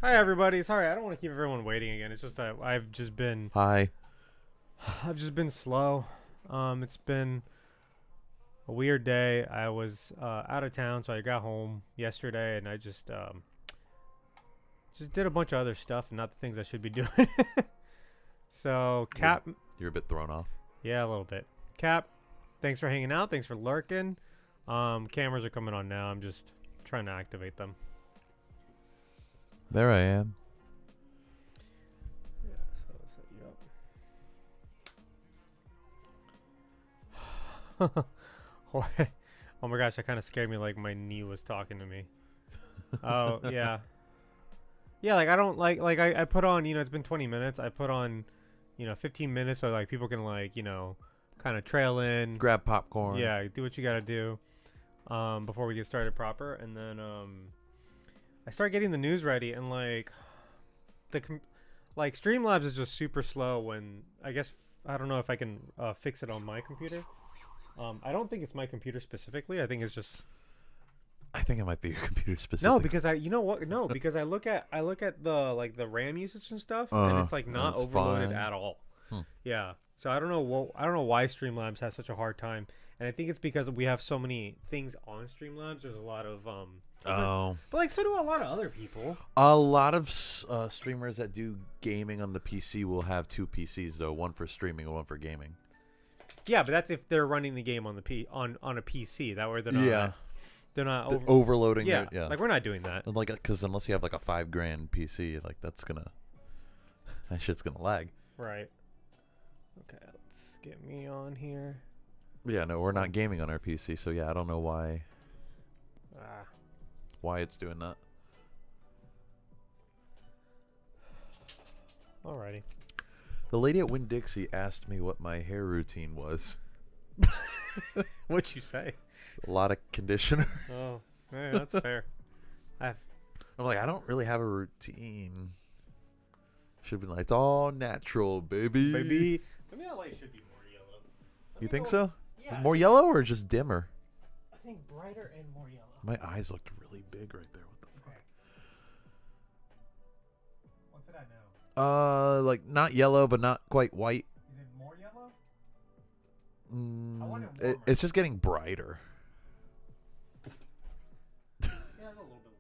Hi everybody. Sorry, I don't want to keep everyone waiting again. It's just that I've just been slow. It's been a weird day. I was out of town, so I got home yesterday, and I just did a bunch of other stuff, and not the things I should be doing. So Cap, You're a bit thrown off. yeah, a little bit. Cap, thanks for hanging out. Thanks for lurking. Cameras are coming on now. I'm just trying to activate them. There I am. Yeah, so I'll set you up. Oh my gosh, that kind of scared me, like my knee was talking to me. Oh, yeah. Yeah, like I don't like I put on, it's been 20 minutes. I put on, 15 minutes so like people can kind of trail in. Grab popcorn. Yeah, do what you got to do before we get started proper. And then I start getting the news ready, and Streamlabs is just super slow when I don't know if I can fix it on my computer. I don't think it's my computer specifically. I think it's just. I think it might be your computer specific. No, because because I look at the RAM usage and stuff, and it's not overloaded fine. at all. Yeah. So I don't know why Streamlabs has such a hard time, and I think it's because we have so many things on Streamlabs. There's a lot of but so do a lot of other people. A lot of streamers that do gaming on the PC will have two PCs though, one for streaming and one for gaming. Yeah, but that's if they're running the game on the on a PC. That way they're not. Yeah. They're not overloading. Yeah, yeah. Like we're not doing that. And because unless you have like a $5,000 PC, that shit's gonna lag. Right. Okay, let's get me on here. Yeah, no, we're not gaming on our PC, so yeah, I don't know why it's doing that. Alrighty. The lady at Winn-Dixie asked me what my hair routine was. What'd you say? A lot of conditioner. Oh, yeah, that's fair. I'm like, I don't really have a routine. Should be like, it's all natural, baby. Maybe that light should be more yellow. You think so? Yeah. More yellow or just dimmer? I think brighter and more yellow. My eyes looked really big right there. What the fuck? Okay. What's it at now? Like not yellow, but not quite white. Is it more yellow? I want it warmer. It's just getting brighter. Yeah, a little bit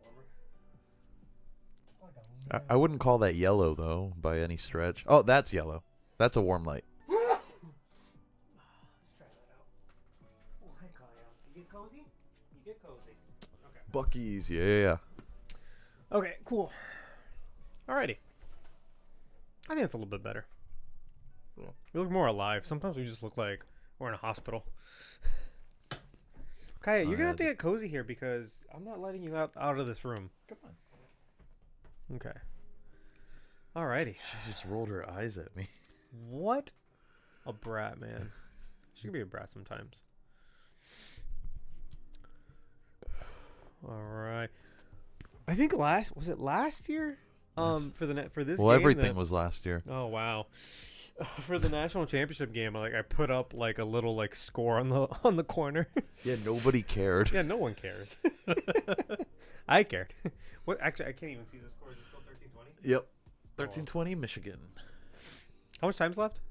warmer. I wouldn't call that yellow though by any stretch. Oh, that's yellow. That's a warm light. Let's try that out. Oh, hi, Kyle. You get cozy? You get cozy. Okay. Buc-ee's, yeah. Okay, cool. Alrighty. I think that's a little bit better. Yeah. We look more alive. Sometimes we just look like we're in a hospital. Kaya, you're gonna have to get cozy here because I'm not letting you out of this room. Come on. Okay. Alrighty. She just rolled her eyes at me. What a brat, man. She can be a brat sometimes. Alright. I think last year? Yes. For this Well, game. everything was last year. Oh wow. For the national championship game, I put up a little score on the corner. Yeah, nobody cared. Yeah, no one cares. I cared. What? Actually, I can't even see the score. Is it still 13-20? Yep. 13-20, Michigan. How much time's left?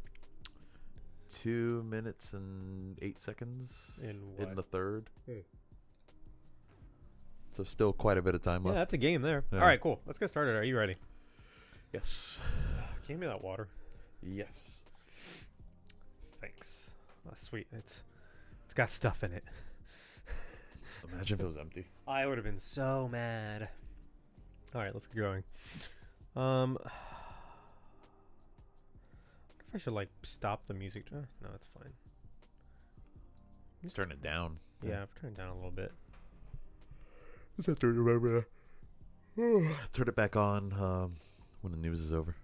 2 minutes and 8 seconds In the third. Hmm. So still quite a bit of time Yeah, left. that's a game there. Yeah. All right, cool. Let's get started. Are you ready? Yes. Give me that water. Yes. Thanks. Oh, sweet. It's got stuff in it. Imagine if it was empty. I would have been so mad. All right, let's get going. I wonder if I should stop the music. No, it's fine. Just turn it down. Yeah, turn it down a little bit. Just have to remember that. Turn it back on when the news is over.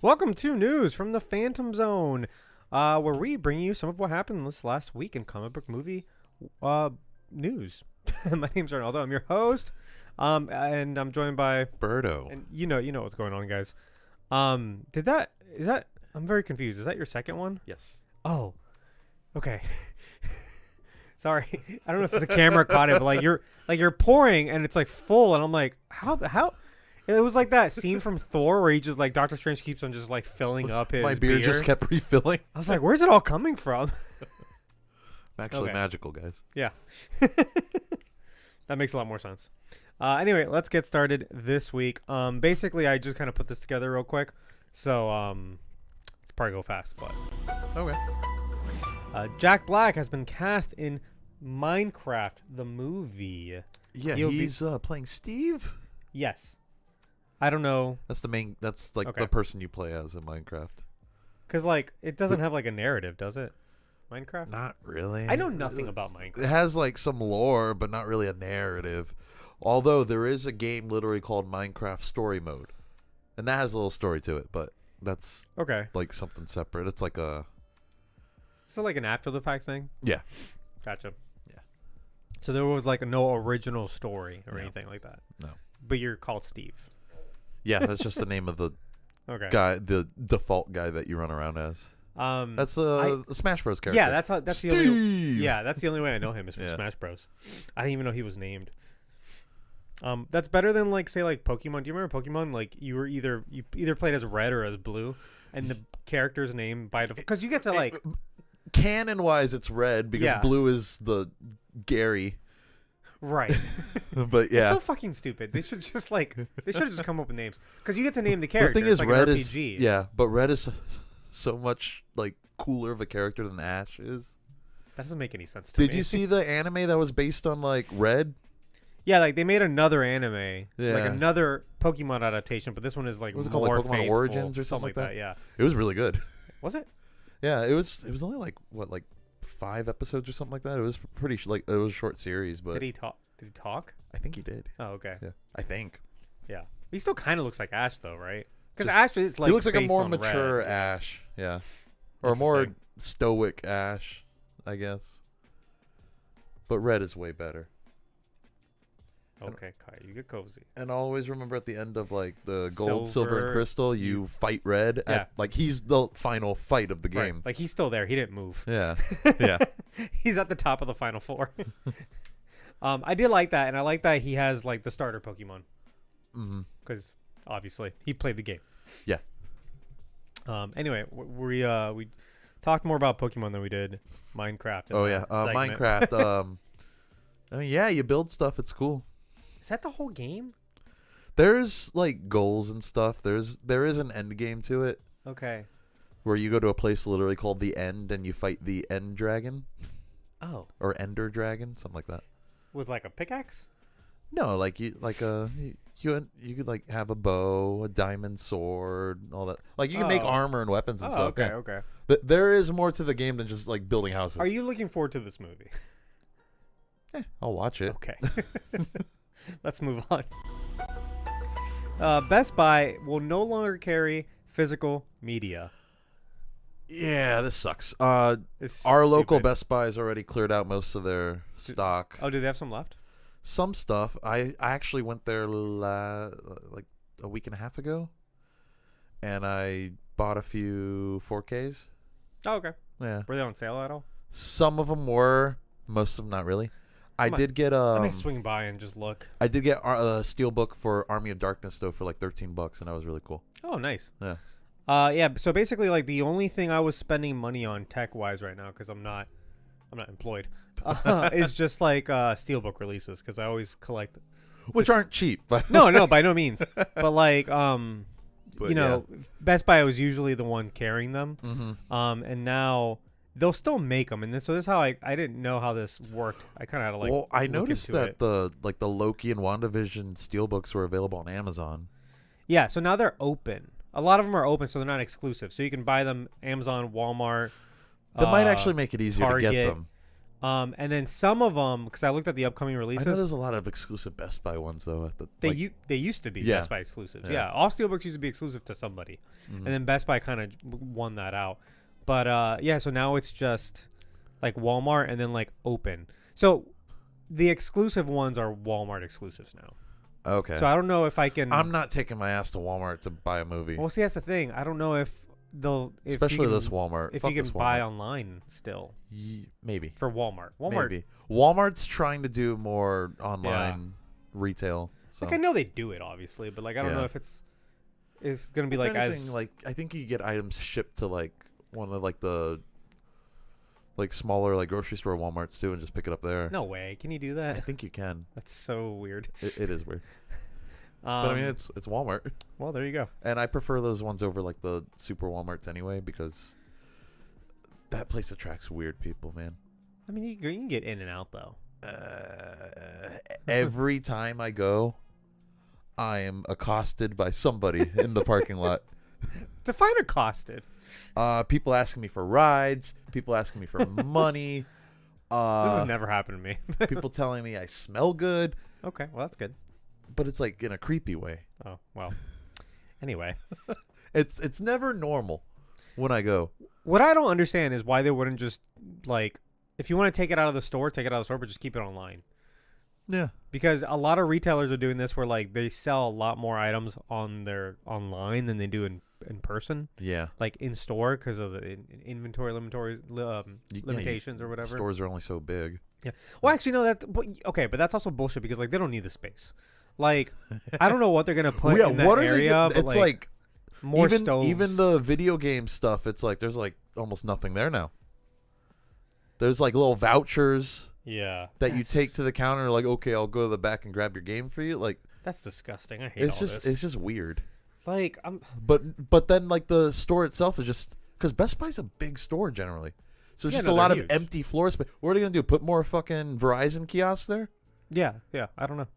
Welcome to news from the Phantom Zone, where we bring you some of what happened this last week in comic book movie news. My name's Arnaldo. I'm your host. And I'm joined by Birdo. and you know what's going on, guys. Is that I'm very confused. Is that your second one? Yes. Oh, okay. Sorry, I don't know if the camera caught it, but you're pouring and it's like full, and I'm like, how? It was like that scene from Thor where he just like Doctor Strange keeps on just like filling up his My beer just kept refilling. I was like, where's it all coming from? I'm actually Okay. magical, guys. Yeah. That makes a lot more sense. Anyway, let's get started this week. Basically, I just kind of put this together real quick. So, let's probably go fast. But Okay. Jack Black has been cast in Minecraft, the movie. Yeah, He'll be- he's playing Steve. Yes. I don't know. That's the main. That's like Okay. the person you play as in Minecraft. Because, like, it doesn't have, like, a narrative, does it? Minecraft? Not really. I know nothing about It Minecraft. has like some lore, but not really a narrative. Although there is a game literally called Minecraft Story Mode, and that has a little story to it. But that's Okay. like something separate. It's like a So, like, an after-the-fact thing? yeah. Gotcha. Yeah. So there was, like, no original story or No. anything like that? No. But you're called Steve. Yeah, that's just the name of the Okay. guy, the default guy that you run around as. That's the Smash Bros character. Yeah, that's the Steve. only. Yeah, that's the only way I know him is from Yeah. Smash Bros. I didn't even know he was named. That's better than like say like Pokemon. Do you remember Pokemon? Like you either played as Red or as Blue, and the character's name by default because you get to like Canon wise, it's Red because Yeah. Blue is the Gary. right. But yeah, It's so fucking stupid. They should just come up with names because you get to name the the character. thing It's is, like Red an is RPG. yeah, but Red is so much like cooler of a character than Ash is. That doesn't make any sense to me. Did you see the anime that was based on like Red? Yeah, like they made another anime, like Yeah. another Pokemon adaptation, but this one is like Was it called, like, more Pokemon faithful, Origins or something like that? Yeah. It was really good. Was it? Yeah, it was only like what, like 5 episodes or something like that. It was pretty like it was a short series, but Did he talk? Did he talk? I think he did. Oh, okay. Yeah, I think Yeah. He still kind of looks like Ash, though, right? Because Just- Ash is like he looks like a based more on mature Red. Ash. Yeah, or a more Interesting. stoic Ash, I guess. But Red is way better. Okay, Kai, you get cozy. And always remember at the end of like the gold, silver, Silver, and crystal, you fight Red. Yeah. At, like he's the final fight of the game. Right. Like he's still there. He didn't move. Yeah, yeah. He's at the top of the final four. I did like that, and I like that he has like the starter Pokemon Mm-hmm. because obviously he played the game. Yeah. Anyway, we talked more about Pokemon than we did Minecraft. in Oh that yeah, segment. Minecraft. I mean, yeah, you build stuff. It's cool. Is that the whole game? There's like goals and stuff. There is an end game to it Okay. where you go to a place literally called the End and you fight the End Dragon Oh, or Ender Dragon, something like that. with like a pickaxe? No, like you could like have a bow, a diamond sword, all that. Like you can make Oh. armor and weapons and stuff. okay, Yeah. okay. There is more to the game than just like building houses. Are you looking forward to this movie? I'll watch it. Okay. Let's move on. Best Buy will no longer carry physical media. Yeah, this sucks. It's Our local stupid. Best Buy has already cleared out most of their stock. Oh, do they have some left? Some stuff. I actually went there like a week and a half ago, and I bought a few 4Ks. Oh, okay. Yeah, Were they on sale at all? some of them were, most of them not really. I might- did get I may swing by and just look. I did get a steelbook for Army of Darkness though for like $13, and that was really cool. Oh, nice. Yeah. Yeah. So basically, like the only thing I was spending money on tech-wise right now, because I'm not employed, is just like steelbook releases, because I always collect. Which This- aren't cheap, but No, by no means. But like, But you know, Best Buy was usually the one carrying them. Mm-hmm. And now they'll still make them, and this is how I didn't know how this worked. I kind of had to like. well, I look noticed into that it. the Loki and WandaVision steelbooks were available on Amazon. Yeah, so now they're open. A lot of them are open, so they're not exclusive. So you can buy them Amazon, Walmart. That might actually make it easier to get Target. them. And then some of them, because I looked at the upcoming I know releases, there's a lot of exclusive Best Buy ones though. At the they used to be Yeah. Best Buy exclusives. Yeah. Yeah, all steelbooks used to be exclusive to somebody, Mhm. and then Best Buy kind of won that out. But yeah, so now it's just like Walmart and then like open. So the exclusive ones are Walmart exclusives now. Okay. So I don't know if I can. I'm not taking my ass to Walmart to buy a movie. Well, see, that's the thing. I don't know if Especially this Walmart. If Fuck you can this buy Walmart. online still Maybe. for Walmart. Maybe. Walmart's trying to do more online retail. So. Like I know they do it obviously, but like I don't know if it's gonna be like anything, like I think you get items shipped to like one of like the like smaller like grocery store Walmarts too, and just pick it up there. No way. Can you do that? I think you can. That's so weird. It is weird. But I mean, it's Walmart. Well, there you go. And I prefer those ones over like the super Walmarts anyway, because that place attracts weird people, man. I mean, you can get in and out though. Every time I go, I am accosted by somebody in the parking lot. Define accosted. People asking me for rides. People asking me for money. This has never happened to me. People telling me I smell good. Okay, well that's good. But it's like in a creepy way. Oh well. Anyway, it's never normal when I go. What I don't understand is why they wouldn't just like, if you want to take it out of the store, take it out of the store, but just keep it online. Yeah. Because a lot of retailers are doing this where like they sell a lot more items on their online than they do in person. Yeah. Like in store because of the inventory limitations or whatever. Stores are only so big. Yeah. Well, actually, no. But that's also bullshit because like they don't need the space. Like I don't know what they're gonna put in that area. But, it's like more stoves. Even the video game stuff. It's like there's like almost nothing there now. There's like little vouchers. Yeah. That you take to the counter, like, okay, I'll go to the back and grab your game for you. Like that's disgusting. I hate this. It's just weird. Like But then like the store itself is just because Best Buy's a big store generally, so it's just a lot of empty floor space. What are they gonna do? Put more fucking Verizon kiosks there? Yeah. I don't know.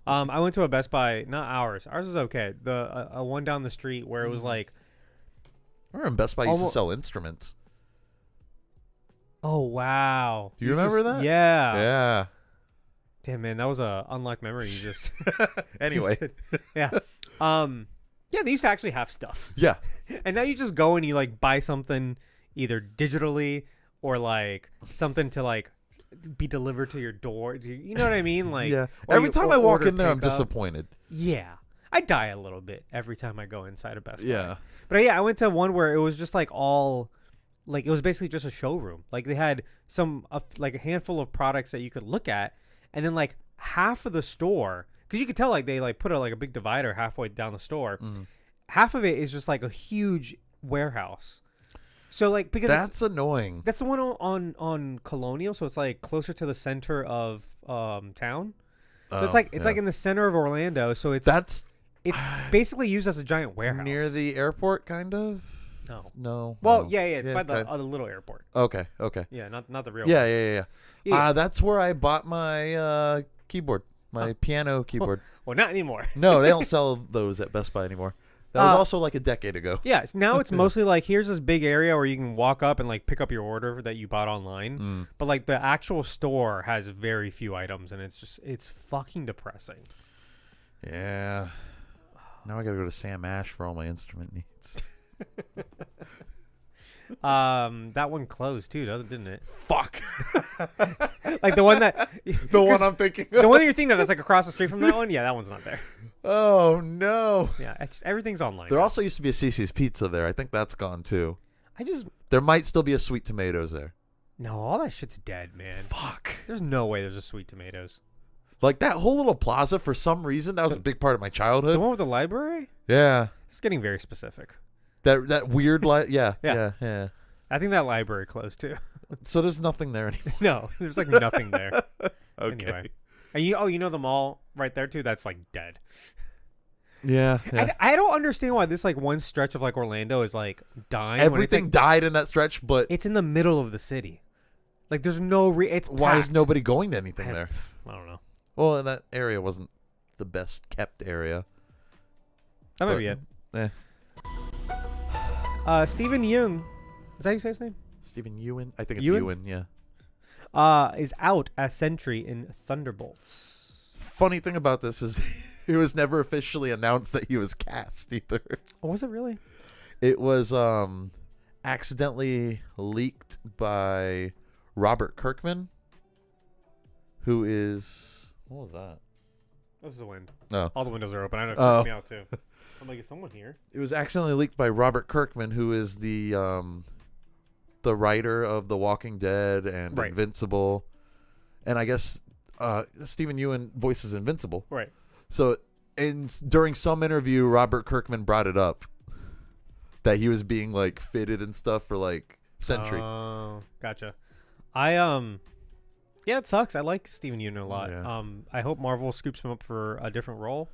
I went to a Best Buy, not ours. Ours is okay. The one down the street where it was like. I remember Best Buy used to sell instruments. Oh wow! Do you remember that? Yeah. Yeah. Damn man, that was a unlocked memory. You just. Anyway. Yeah. Yeah, they used to actually have stuff. Yeah. And now you just go and you like buy something either digitally or like something to like be delivered to your door. You know what I mean? Like yeah. Every time I walk in there, I'm disappointed. Yeah. I die a little bit every time I go inside a Best Buy. Yeah. But yeah, I went to one where it was just like all like it was basically just a showroom. Like they had like a handful of products that you could look at, and then like half of the store, because you could tell like they like put a big divider halfway down the store. Half of it is just like a huge warehouse. So like because that's annoying. That's the one on Colonial, so it's like closer to the center of town. So it's like in the center of Orlando. So it's basically used as a giant warehouse near the airport, kind of. No. Well, yeah, it's by the little airport. Okay. Yeah, not the real. Yeah. That's where I bought my keyboard, my piano keyboard. Well, not anymore. No, they don't sell those at Best Buy anymore. That was also like a decade ago. Yeah, now it's mostly like here's this big area where you can walk up and like pick up your order that you bought online. But like the actual store has very few items, and it's fucking depressing. Yeah. Now I gotta go to Sam Ash for all my instrument needs. That one closed too, didn't it? Fuck. Like the one that the one I'm thinking of. The one that you're thinking of that's like across the street from that one. Yeah, that one's not there. Oh no. Yeah, everything's online. There also used to be a CC's Pizza there. I think that's gone too. There might still be a Sweet Tomatoes there. No, all that shit's dead, man. Fuck. There's no way there's a Sweet Tomatoes. Like that whole little plaza, for some reason, that was a big part of my childhood. The one with the library? Yeah. It's getting very specific. That weird yeah. I think that library closed too. So there's nothing there anymore. No, there's like nothing there. Okay. Anyway. And you know the mall right there too? That's like dead. Yeah. I don't understand why this like one stretch of like Orlando is like dying. Everything died in that stretch, but it's in the middle of the city. Like there's no it's why packed. is nobody going to anything there? I don't know. Well, and that area wasn't the best kept area. That might be it. Stephen Yeun, is that how you say his name? Stephen Yeun? I think it's Ewan, yeah. Is out as Sentry in Thunderbolts. Funny thing about this is it was never officially announced that he was cast either. Oh, was it really? It was accidentally leaked by Robert Kirkman, who is... What was that? This is the wind. No. All the windows are open. I know it Oh. freaked me out too. I'm like, is someone here? It was accidentally leaked by Robert Kirkman, who is the writer of The Walking Dead and Right. Invincible, and I guess Stephen Ewan voices Invincible. Right. So, during some interview, Robert Kirkman brought it up that he was being like fitted and stuff for like Sentry. Oh, gotcha. Yeah, it sucks. I like Steven Yeun a lot. Yeah. I hope Marvel scoops him up for a different role.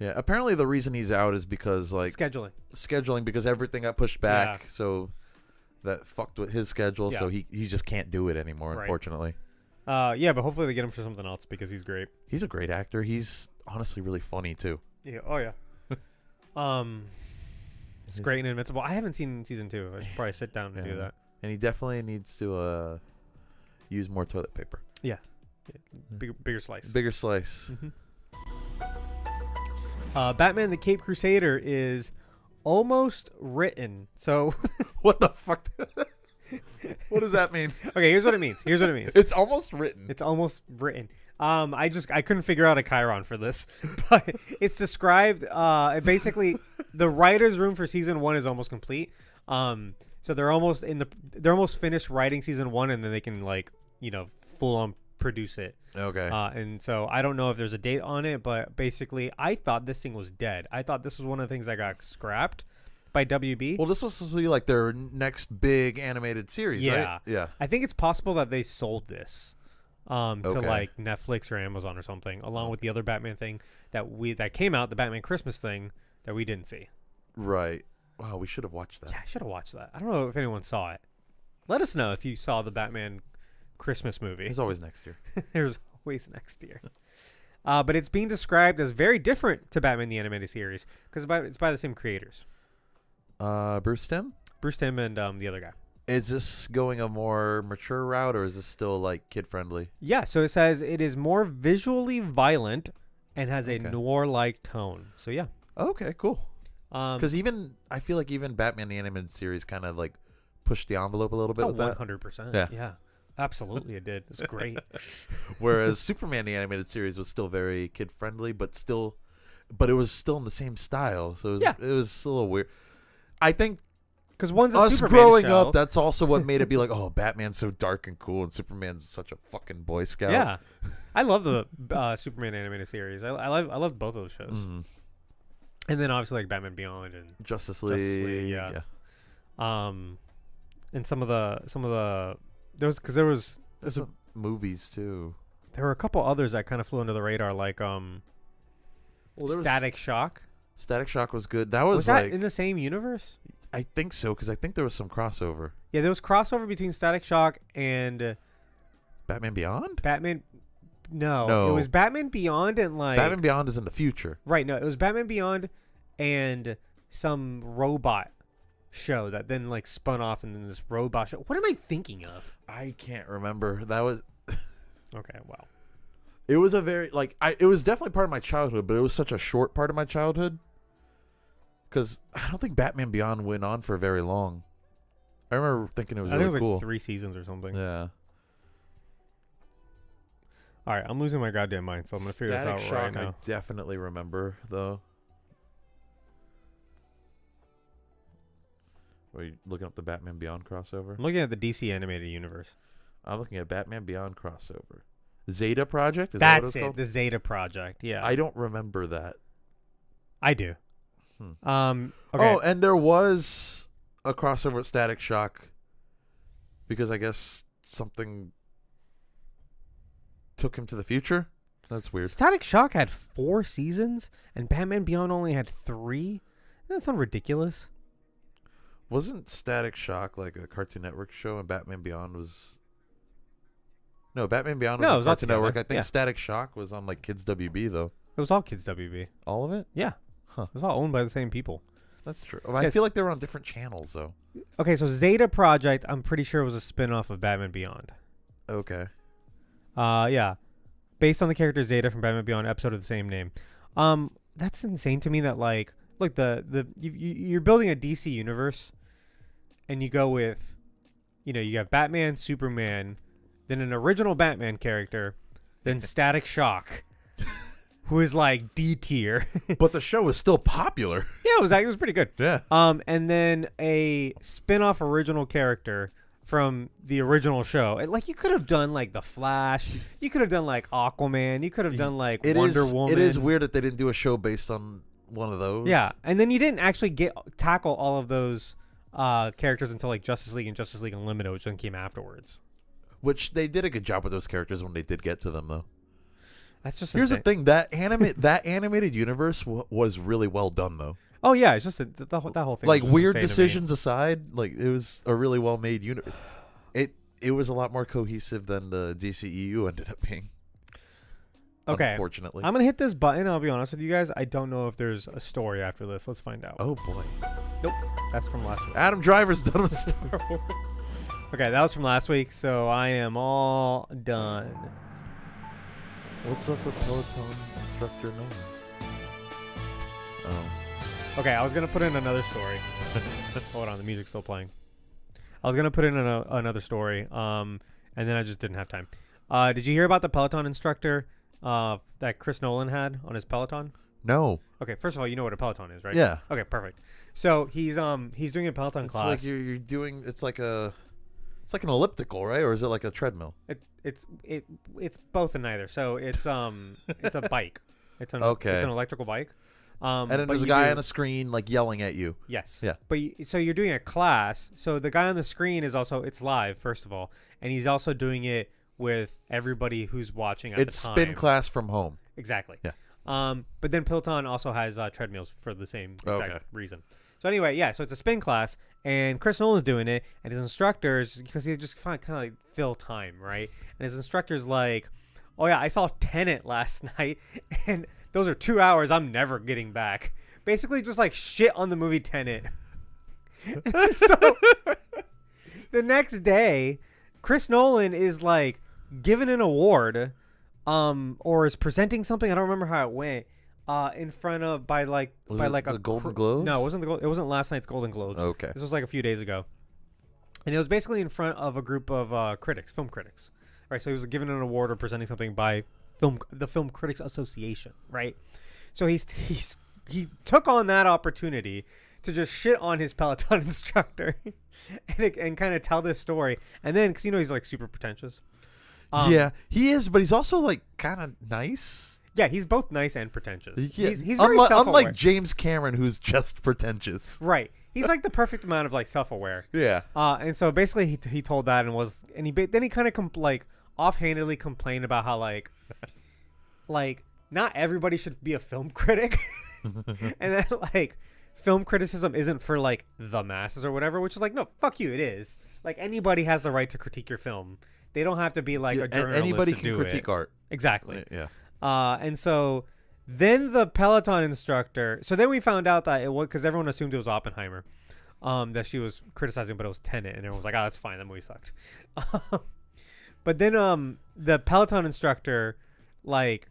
Yeah, apparently the reason he's out is because like Scheduling. because everything got pushed back, Yeah. so that fucked with his schedule. Yeah. So he just can't do it anymore, Right. unfortunately. Yeah, but hopefully they get him for something else because he's great. He's a great actor. He's honestly really funny too. Yeah. Oh yeah. It's great and Invincible. I haven't seen season 2. I should probably sit down and do that. And he definitely needs to use more toilet paper. Yeah. Bigger slice. Bigger slice. Batman the Caped Crusader is almost written. So What the fuck? What does that mean? okay, here's what it means. It's almost written. It's almost written. I couldn't figure out a Chiron for this, but it's described. Basically, the writer's room for season 1 is almost complete. So they're almost finished writing season 1, and then they can full on produce it. Okay. And so I don't know if there's a date on it, but basically, I thought this thing was dead. I thought this was one of the things that got scrapped by WB. Well, this was supposed to be like their next big animated series, right? Yeah. I think it's possible that they sold this to Okay. like Netflix or Amazon or something, along with the other Batman thing that came out, the Batman Christmas thing that we didn't see. Right. Wow, we should have watched that. Yeah, I should have watched that. I don't know if anyone saw it. Let us know if you saw the Batman Christmas movie. It's always next year. There's always next year. But it's being described as very different to Batman the Animated Series because it's by the same creators. Bruce Timm? Bruce Timm and the other guy. Is this going a more mature route, or is this still like kid friendly? Yeah, so it says it is more visually violent and has a Okay. noir-like tone. So yeah. Okay, cool. Because Um, I feel like even Batman the Animated Series kind of like pushed the envelope a little bit with that. 100%. Yeah. Yeah. Absolutely, it did. It's great. Whereas Superman the Animated Series was still very kid friendly, but it was still in the same style. So it was a little weird. I think Because one's a us Superman growing show. up, that's also what made it be like, oh, Batman's so dark and cool, and Superman's such a fucking Boy Scout. Yeah, I love the Superman animated series. I love both of those shows. Mhm. And then obviously like Batman Beyond and Justice League. yeah. And some of the there was Some movies too. there were a couple others that kind of flew under the radar, like Well, there was- Static Shock. Static Shock was good. That was that like in the same universe? I think so, because I think there was some crossover. Yeah, there was crossover between Static Shock and Batman Beyond. Batman. No, No. it was Batman Beyond and like Batman Beyond is in the future. right. No, it was Batman Beyond and some robot show that then like spun off and then this robot show. What am I thinking of? I can't remember. That was. Okay, wow. It was a very it was definitely part of my childhood, but it was such a short part of my childhood. Because I don't think Batman Beyond went on for very long. I remember thinking it was I think really it was cool. like 3 seasons or something. Yeah. All right, I'm losing my goddamn mind, so I'm gonna figure Static this out Shock, right now. I definitely remember though. Are you looking up the Batman Beyond crossover? I'm looking at the DC animated universe. I'm looking at Batman Beyond crossover. Zeta Project? Is that what That's it's called? the Zeta Project. Yeah, I don't remember that. I do. Hmm. Okay. Oh, and there was a crossover with Static Shock because I guess something took him to the future. That's weird. Static Shock had 4 seasons, and Batman Beyond only had 3. Doesn't that sound ridiculous? Wasn't Static Shock like a Cartoon Network show, and Batman Beyond was? No, Batman Beyond was No, it on was all Cartoon Network. I together. think Yeah. Static Shock was on like Kids WB though. It was all Kids WB. All of it? Yeah. Huh. It was all owned by the same people. That's true. I Yes. feel like they were on different channels though. Okay, so Zeta Project, I'm pretty sure was a spin-off of Batman Beyond. Okay. Yeah. Based on the character Zeta from Batman Beyond, episode of the same name. That's insane to me that like look you're building a DC universe and you go with you have Batman, Superman, then an original Batman character, then Static Shock. who is like D tier. But the show was still popular. Yeah, it was pretty good. Yeah. And then a spin-off original character from the original show. Like you could have done like the Flash, you could have done like Aquaman, you could have done like Wonder Woman. It is weird that they didn't do a show based on one of those. Yeah, and then you didn't actually tackle all of those characters until like Justice League and Justice League Unlimited, which then came afterwards. Which they did a good job with those characters when they did get to them, though. That's just here's the thing: that animated universe was really well done, though. Oh yeah, it's just that whole thing. Like weird decisions aside, like it was a really well made unit. It was a lot more cohesive than the DCEU ended up being. Okay. Unfortunately, I'm gonna hit this button. I'll be honest with you guys. I don't know if there's a story after this. Let's find out. Oh boy. Nope. That's from last week. Adam Driver's done with Star Wars. Okay, that was from last week, so I am all done. What's up with Peloton instructor Nolan? Oh. Okay, I was gonna put in another story. Hold on, the music's still playing. I was gonna put in another story, and then I just didn't have time. Did you hear about the Peloton instructor that Chris Nolan had on his Peloton? No. Okay, first of all, you know what a Peloton is, right? Yeah. Okay, perfect. So he's doing a Peloton class. It's like you're doing. It's like an elliptical, right? Or is it like a treadmill? It's both and neither. So it's it's a bike. It's an electrical bike. And then there's a guy on a screen like yelling at you. Yes. Yeah. But so you're doing a class. So the guy on the screen is also, it's live, first of all, and he's also doing it with everybody who's watching at the time. It's spin class from home. Exactly. Yeah. But then Peloton also has treadmills for the same exact reason. So anyway, yeah. So it's a spin class, and Chris Nolan's doing it, and his instructors, because he just kind of like fill time, right? And his instructor's like, "Oh yeah, I saw Tenet last night, and those are 2 hours I'm never getting back." Basically, just like shit on the movie Tenet. So the next day, Chris Nolan is like given an award, or is presenting something. I don't remember how it went. In front of the Golden Globes? No, it wasn't last night's Golden Globes. Okay. This was like a few days ago. And it was basically in front of a group of film critics. Right, so he was given an award or presenting something by the Film Critics Association, right? So he took on that opportunity to just shit on his Peloton instructor and kind of tell this story. And then, because he's like super pretentious. Yeah, he is, but he's also like kind of nice. Yeah, he's both nice and pretentious. Yeah. He's very self-aware. Unlike James Cameron, who's just pretentious. Right. He's like the perfect amount of like self-aware. Yeah. And so basically he told that then he kind of offhandedly complained about how like not everybody should be a film critic. And then like film criticism isn't for like the masses or whatever, which is like, no, fuck you, it is. Like anybody has the right to critique your film. They don't have to be like a journalist. Anybody to can do critique art. Exactly. Yeah. And so then the Peloton instructor, so then we found out that it was, because everyone assumed it was Oppenheimer, that she was criticizing, but it was Tenet, and everyone was like, "Oh, that's fine, that movie sucked." But then the Peloton instructor like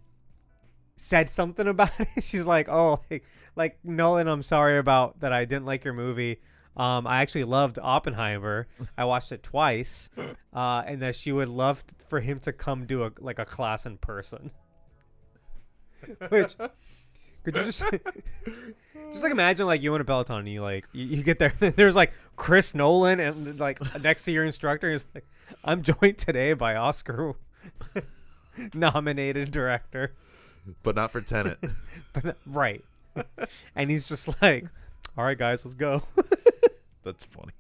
said something about it. She's like, "Oh, like Nolan, I'm sorry about that. I didn't like your movie. I actually loved Oppenheimer. I watched it twice, and that she would love for him to come do a class in person." Which could you just like imagine like you in a Peloton and you get there, there's like Chris Nolan and like next to your instructor is like, "I'm joined today by Oscar nominated director," but not for Tenet. Right. And he's just like, "All right, guys, let's go." That's funny.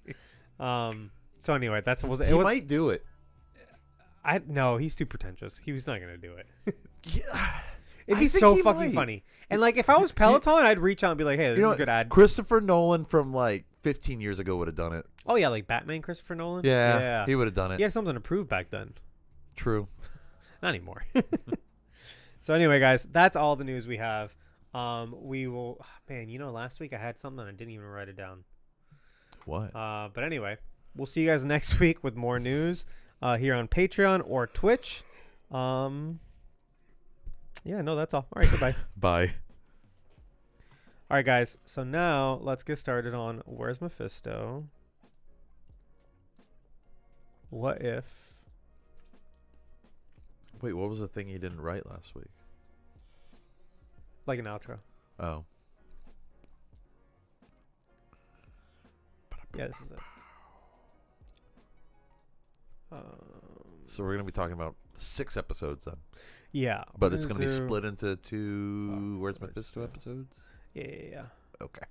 So anyway, He might do it. No, he's too pretentious. He was not gonna do it. Yeah. It'd be so fucking funny. And like if I was Peloton, I'd reach out and be like, "Hey, this is a good ad." Christopher Nolan from like 15 years ago would have done it. Oh yeah, like Batman Christopher Nolan? Yeah. He would have done it. He had something to prove back then. True. Not anymore. So anyway, guys, that's all the news we have. We will man, last week I had something and I didn't even write it down. What? But anyway, we'll see you guys next week with more news here on Patreon or Twitch. Yeah, no, that's all. All right, goodbye. Bye. All right, guys. So now let's get started on Where's Mephisto? What if? Wait, what was the thing you didn't write last week? Like an outro. Oh. Yeah, this is it. So we're gonna be talking about 6 episodes then. Yeah. But it's gonna be split into 2 Where's Mephisto episodes? Yeah. Okay.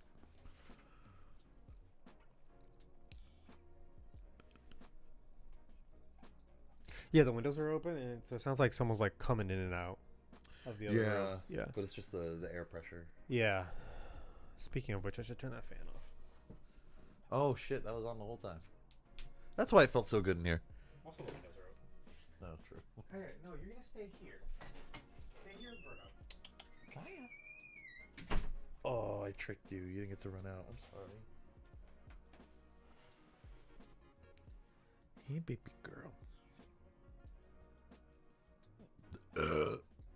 Yeah, the windows are open, and so it sounds like someone's like coming in and out of the other room. Yeah. But it's just the air pressure. Yeah. Speaking of which, I should turn that fan off. Oh shit, that was on the whole time. That's why it felt so good in here. Also, the windows are open. No, true. Hey, no, you're gonna stay here. Stay here, Berto. Oh, I tricked you. You didn't get to run out. I'm sorry. Hey, baby girl.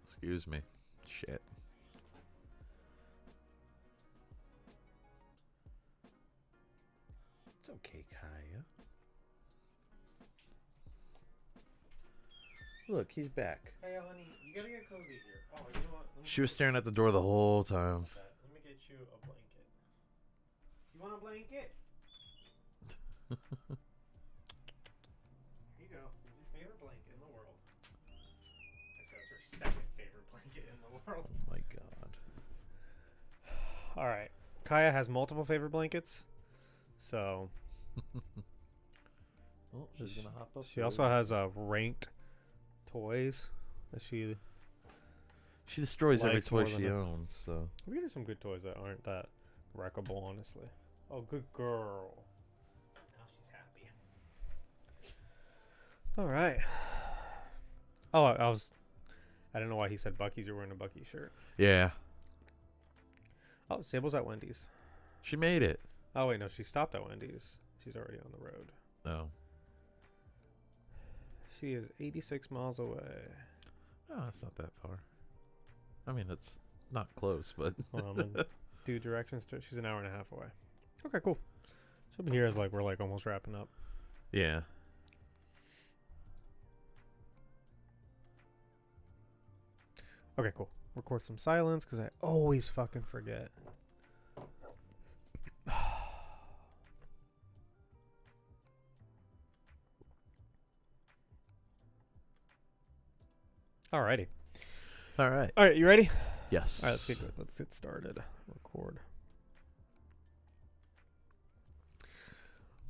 Excuse me. Shit. It's okay, Kaya. Look, he's back. Hey, honey, you gotta get cozy here. Oh, you know what? She was staring at the door the whole time. Let me get you a blanket. You want a blanket? Here you go. Your favorite blanket in the world. That's her second favorite blanket in the world. Oh my god. All right. Kaya has multiple favorite blankets. So. Oh, she's gonna hop up. She also has ranked toys that she destroys every likes toy more than she her. owns. So we get her some good toys that aren't that wreckable, honestly. Oh, good girl. Now she's happy. All right. Oh, I didn't know why he said Buc-ee's. You're wearing a Buc-ee shirt. yeah, Oh, Sable's at Wendy's. she made it. Oh wait, no, she stopped at Wendy's. She's already on the road. No. She is 86 miles away. Oh, it's not that far. I mean, it's not close, but Do directions to. She's an hour and a half away. Okay, cool. She'll be here as like we're like almost wrapping up. yeah. Okay, cool. Record some silence because I always fucking forget. Alrighty. All right. All right, you ready? Yes. All right, let's get started. Record.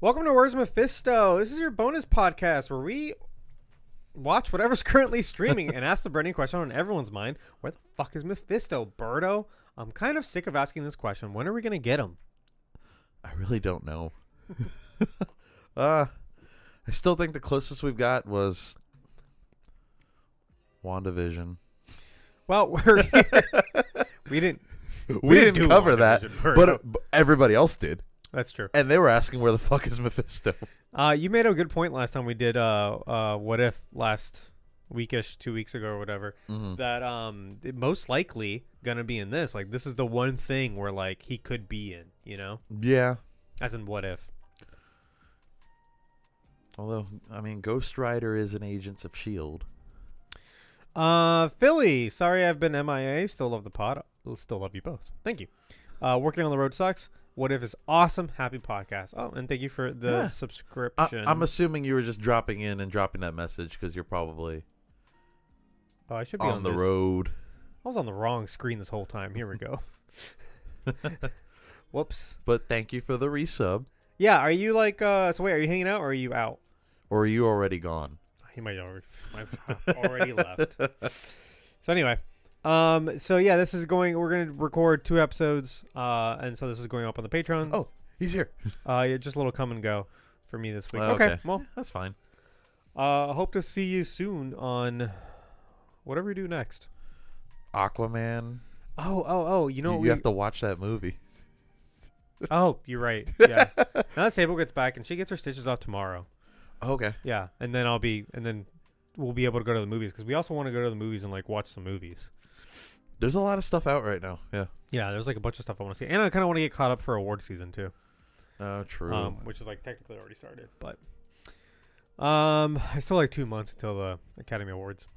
Welcome to Where's Mephisto. This is your bonus podcast where we watch whatever's currently streaming and ask the burning question on everyone's mind: where the fuck is Mephisto, Birdo? I'm kind of sick of asking this question. When are we gonna get him? I really don't know. I still think the closest we've got was WandaVision. Well, we're we didn't do cover that, WandaVision, but everybody else did. That's true. And they were asking where the fuck is Mephisto. You made a good point last time we did What If last weekish 2 weeks ago or whatever, that it most likely gonna be in this. Like, this is the one thing where like he could be in, you know? Yeah. As in What If. Although, I mean, Ghost Rider is an Agents of S.H.I.E.L.D. Philly, sorry I've been MIA. Still love the pod. Still love you both. Thank you. Working on the road sucks. What If is awesome. Happy podcast. Oh, and thank you for the subscription. I'm assuming you were just dropping in and dropping that message because you're probably I should be on the road. I was on the wrong screen this whole time. Here we go. Whoops. But thank you for the resub. Yeah, are you like so wait, are you hanging out or are you out? Or are you already gone? He might have already left. So anyway, so yeah, this is going. We're gonna record 2 episodes, and so this is going up on the Patreon. Oh, he's here. Yeah, just a little come and go for me this week. Oh, okay, well, that's fine. Hope to see you soon on whatever we do next. Aquaman. Oh, you know you have to watch that movie. Oh, you're right. Yeah. Now that Sable gets back and she gets her stitches off tomorrow. Okay. Yeah, and then we'll be able to go to the movies because we also want to go to the movies and like watch some movies. There's a lot of stuff out right now. Yeah. Yeah, there's like a bunch of stuff I want to see, and I kind of want to get caught up for award season too. Oh, true. Which is like technically already started, but I still like 2 months until the Academy Awards.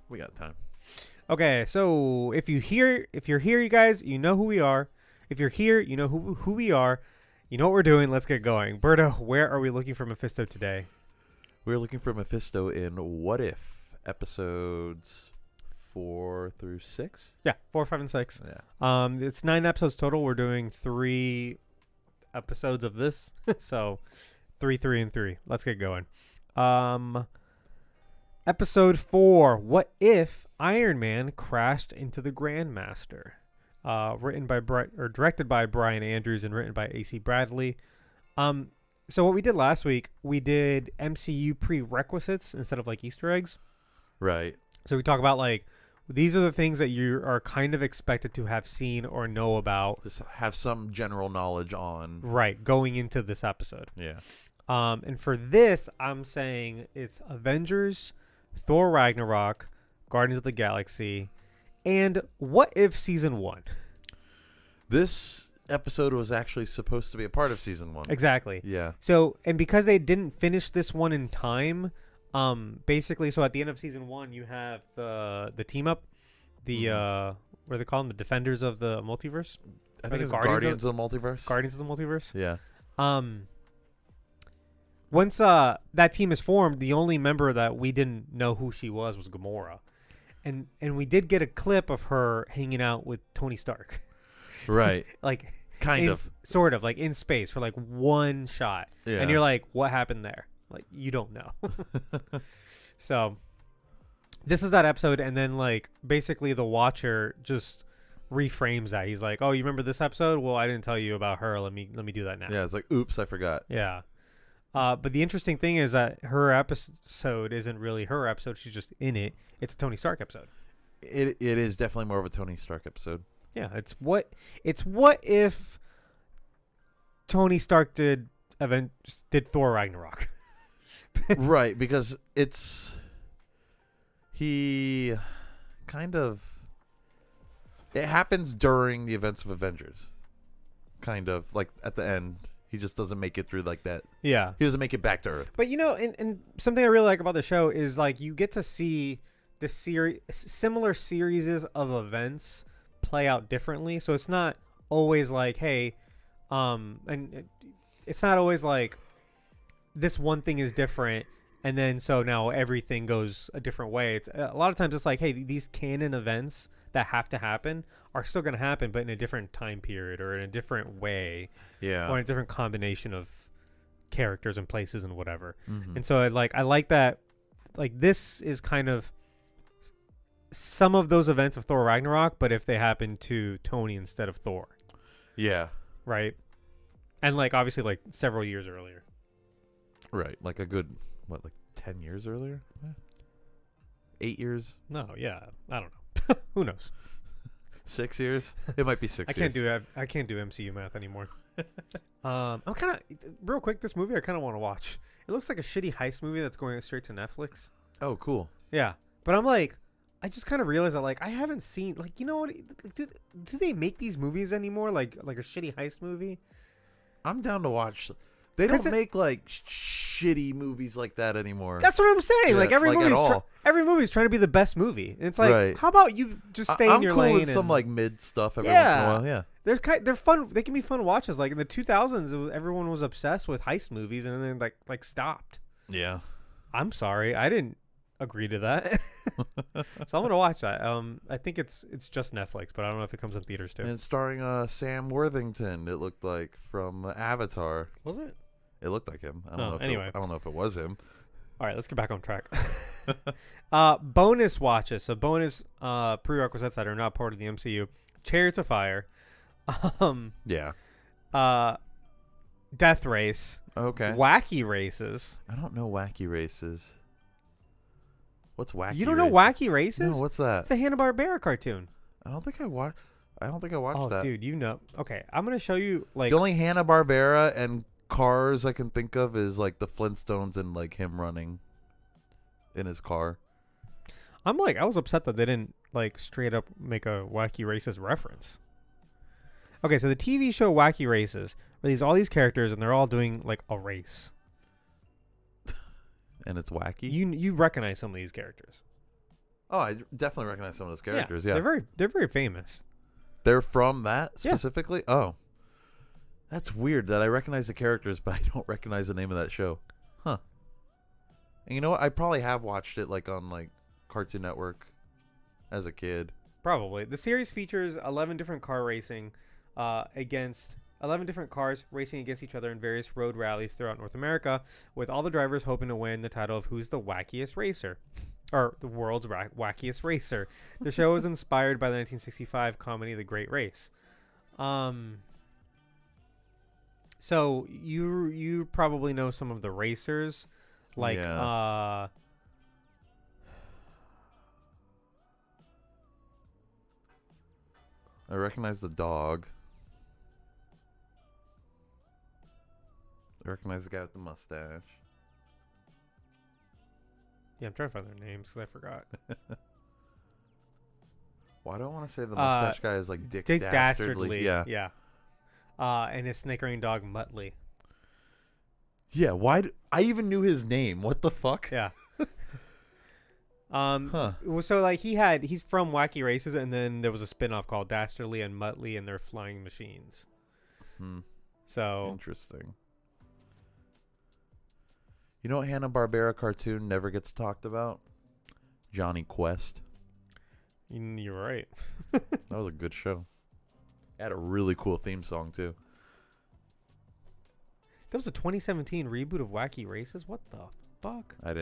We got time. Okay, so if you're here, you guys, you know who we are. If you're here, you know who we are. You know what we're doing. Let's get going. Berto, where are we looking for Mephisto today? We're looking for Mephisto in What If episodes 4 through 6. Yeah, 4, 5, and 6. Yeah. It's 9 episodes total. We're doing 3 episodes of this, so 3, 3, and 3. Let's get going. Episode 4. What if Iron Man crashed into the Grandmaster? Directed by Brian Andrews and written by A.C. Bradley. So what we did last week, we did MCU prerequisites instead of like Easter eggs. Right. So we talk about like these are the things that you are kind of expected to have seen or know about. Just have some general knowledge on. Right, going into this episode. Yeah. And for this, I'm saying it's Avengers, Thor Ragnarok, Guardians of the Galaxy, and What If Season 1. This episode was actually supposed to be a part of Season 1. Exactly. Yeah. So, and because they didn't finish this one in time, basically, so at the end of Season 1, you have the team up, the, what do they call them? The Defenders of the Multiverse? I think it's Guardians of the Multiverse. Guardians of the Multiverse? Yeah. Once that team is formed, the only member that we didn't know who she was Gamora. And we did get a clip of her hanging out with Tony Stark. Right. Like kind of. Sort of, like in space for like one shot. Yeah. And you're like, what happened there? Like, you don't know. So this is that episode, and then like basically the Watcher just reframes that. He's like, oh, you remember this episode? Well, I didn't tell you about her. Let me do that now. Yeah, it's like, oops, I forgot. Yeah. But the interesting thing is that her episode isn't really her episode. She's just in it. It's a Tony Stark episode. It is definitely more of a Tony Stark episode. Yeah, it's what if Tony Stark did Thor Ragnarok. Right, because he kind of, it happens during the events of Avengers. Kind of like at the end. He just doesn't make it through like that. Yeah. He doesn't make it back to Earth. But, you know, and something I really like about the show is, like, you get to see the similar series of events play out differently. So it's not always like, hey, it's not always like this one thing is different and then so now everything goes a different way. It's a lot of times it's like, hey, these canon events that have to happen are still going to happen, but in a different time period or in a different way. Yeah. Or in a different combination of characters and places and whatever. Mm-hmm. And so I like that, like, this is kind of some of those events of Thor Ragnarok, but if they happen to Tony instead of Thor. Yeah. Right. And like, obviously, like several years earlier. Right. Like a good, what, like 10 years earlier? 8 years? No, yeah. I don't know. Who knows? 6 years? It might be 6 years. I can't do MCU math anymore. I'm kind of, real quick, this movie I kind of want to watch. It looks like a shitty heist movie that's going straight to Netflix. Oh, cool. Yeah. But I'm like, I just kind of realized that, like, I haven't seen, like, you know what, do they make these movies anymore? Like a shitty heist movie? I'm down to watch. They don't make like shitty movies like that anymore. That's what I'm saying. Yeah, like every like movie's trying to be the best movie. And it's like, right. How about you just stay in your cool lane? With some like mid stuff every once in a while. Yeah, they're fun. They can be fun watches. Like in the 2000s, everyone was obsessed with heist movies, and then like stopped. Yeah. I'm sorry, I didn't agree to that. So I'm gonna watch that. I think it's just Netflix, but I don't know if it comes in theaters too. And it's starring Sam Worthington. It looked like from Avatar. Was it? It looked like him. I don't know. Anyway, I don't know if it was him. All right, let's get back on track. Bonus watches. So bonus prerequisites that are not part of the MCU. Chariots of Fire. Yeah. Death Race. Okay. Wacky Races. I don't know Wacky Races. What's Wacky? You don't know Wacky Races? No, what's that? It's a Hanna-Barbera cartoon. I don't think I watched that. Oh, dude, you know. Okay, I'm gonna show you like the only Hanna-Barbera and Cars I can think of is like the Flintstones and like him running in his car. I was upset that they didn't like straight up make a Wacky Races reference. Okay, so the TV show Wacky Races, where all these characters and they're all doing like a race. And it's wacky. You recognize some of these characters. Oh, I definitely recognize some of those characters. Yeah, they're very famous. They're from that Yeah. specifically. Oh, that's weird that I recognize the characters, but I don't recognize the name of that show. Huh. And you know what? I probably have watched it like on like Cartoon Network as a kid. Probably. The series features 11 different car racing against 11 different cars racing against each other in various road rallies throughout North America, with all the drivers hoping to win the title of Who's the Wackiest Racer, or the world's wackiest racer. The show was inspired by the 1965 comedy The Great Race. So you probably know some of the racers, like Yeah. I recognize the dog. I recognize the guy with the mustache. yeah, I'm trying to find their names because I forgot. Why do I want to say the mustache guy is like Dick Dastardly? Yeah. Yeah. And his snickering dog Muttley. Yeah, I even knew his name. What the fuck? Yeah. Huh. Well, so like he's from Wacky Races, and then there was a spin-off called Dastardly and Muttley and their flying machines. So Interesting. You know what Hanna-Barbera cartoon never gets talked about? Johnny Quest. you're right. That was a good show. It had a really cool theme song too. That was a 2017 reboot of Wacky Races. What the fuck? I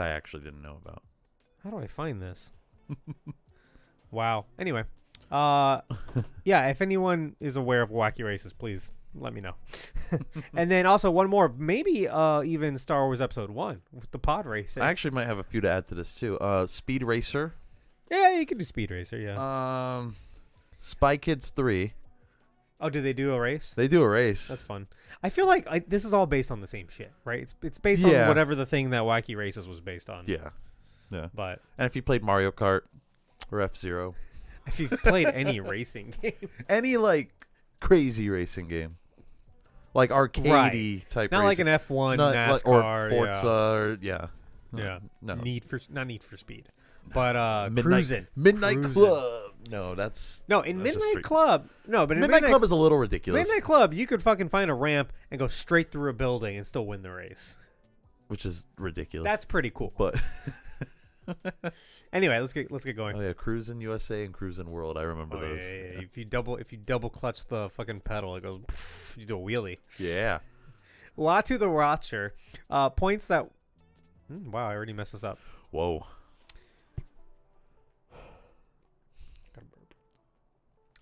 actually didn't know about. How do I find this? Wow. Anyway, yeah. If anyone is aware of Wacky Races, please let me know. And then also one more, maybe even Star Wars Episode 1 with the pod racing. I actually might have a few to add to this too. Speed Racer. Yeah, you could do Speed Racer. Yeah. Spy Kids 3. Oh, do they do a race? They do a race. That's fun. I feel like this is all based on the same shit, right? It's based on whatever the thing that Wacky Races was based on. Yeah. Yeah. But and if you played Mario Kart or F-Zero. If you've played any racing game. Any like crazy racing game. Like arcadey type Not racing. like an F1, Not NASCAR. or Forza or Yeah. No. Not Need for Speed. But Midnight Cruising. Club. No, that's No, in that's just Midnight street. Club. No, but in Midnight Club is a little ridiculous. Midnight Club, you could fucking find a ramp and go straight through a building and still win the race. Which is ridiculous. That's pretty cool. But anyway, let's get going. oh yeah, Cruisin' USA and Cruisin' World. I remember those. Yeah. If you double clutch the fucking pedal, it goes. Pff, you do a wheelie. Yeah. Latu the Watcher points that. Wow, I already messed this up. Whoa.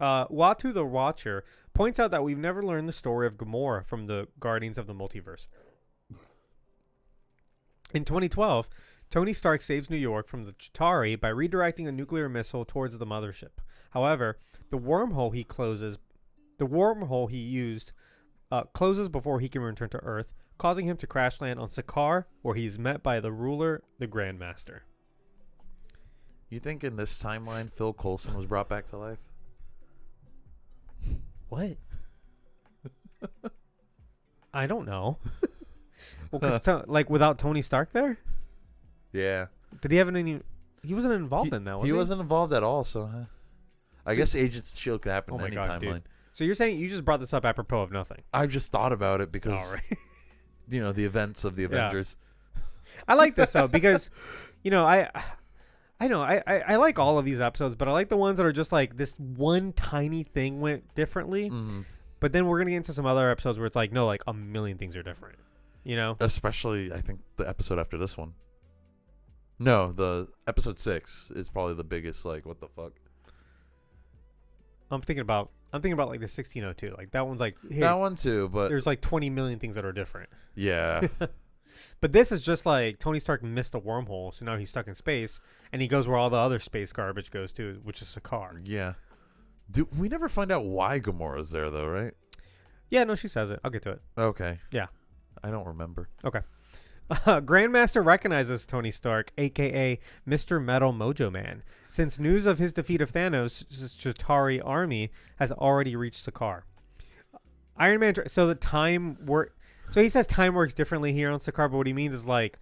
Watu the Watcher points out that we've never learned the story of Gamora from the Guardians of the Multiverse. In 2012, Tony Stark saves New York from the Chitauri by redirecting a nuclear missile towards the mothership. However, the wormhole he used closes before he can return to Earth, causing him to crash land on Sakaar, where he is met by the ruler, the Grandmaster. You think in this timeline Phil Coulson was brought back to life? What? I don't know. Well, because like without Tony Stark there, Yeah. did he have any? He wasn't involved in that. Was he? He wasn't involved at all. So, I guess Agents of Shield could happen Oh in my any God, timeline. dude. So you're saying you just brought this up apropos of nothing? I just thought about it because All right. the events of the Avengers. I like this though because, I like all of these episodes, but I like the ones that are just like this one tiny thing went differently. Mm-hmm. But then we're gonna get into some other episodes where it's like, no, like a million things are different. Especially, I think the episode after this one. No, the episode 6 is probably the biggest. Like, what the fuck? I'm thinking about like the 1602. Like that one's like, hey, That one too, but there's like 20 million things that are different. yeah. But this is just like Tony Stark missed a wormhole, so now he's stuck in space, and he goes where all the other space garbage goes to, which is Sakaar. Yeah. We never find out why Gamora's there, though, right? Yeah, no, she says it. I'll get to it. Okay. Yeah. I don't remember. Okay. Grandmaster recognizes Tony Stark, a.k.a. Mr. Metal Mojo Man, since news of his defeat of Thanos' Chitauri army has already reached Sakaar. Iron Man... So he says time works differently here on Sakaar, but what he means is like,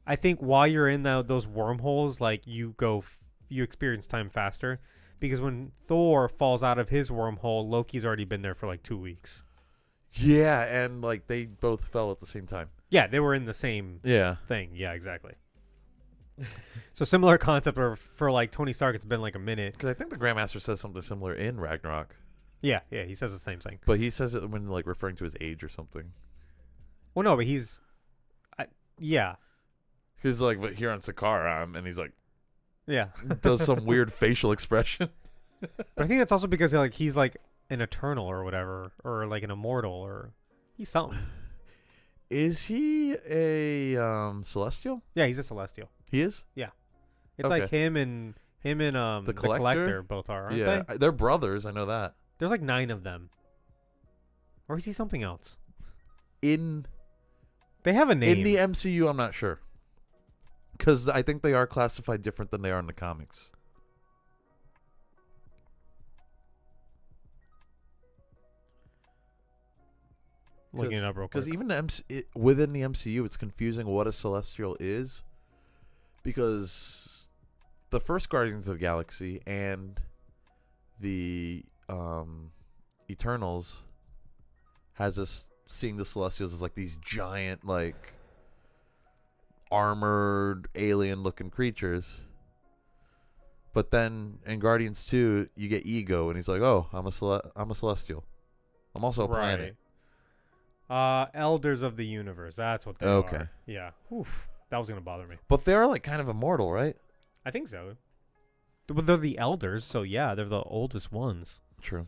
I think while you're in those wormholes, like you go you experience time faster because when Thor falls out of his wormhole, Loki's already been there for like 2 weeks. Yeah, and like they both fell at the same time. Yeah, they were in the same Yeah. thing. Yeah, exactly. So similar concept for like Tony Stark, it's been like a minute. Because I think the Grandmaster says something similar in Ragnarok. Yeah, he says the same thing. But he says it when like referring to his age or something. Well, no, but yeah. He's like, but here on Sakaar, and he's like, Yeah. does some weird facial expression. But I think that's also because he's like an eternal or whatever, or like an immortal, or he's something. Is he a celestial? Yeah, he's a celestial. He is? It's like him and the collector both are, aren't yeah, they? they're brothers. I know that. There's like 9 of them. Or is he something else? They have a name. In the MCU, I'm not sure. Because I think they are classified different than they are in the comics. Looking it up real quick. Because even within the MCU, it's confusing what a celestial is. Because the first Guardians of the Galaxy and the Eternals has us seeing the Celestials as like these giant, like armored alien-looking creatures. But then in Guardians 2, you get Ego, and he's like, "Oh, I'm a Celestial. I'm also a planet." Elders of the Universe. That's what they are. Yeah. Oof. That was gonna bother me. But they're like kind of immortal, right? I think so. But they're the elders, so yeah, they're the oldest ones. True.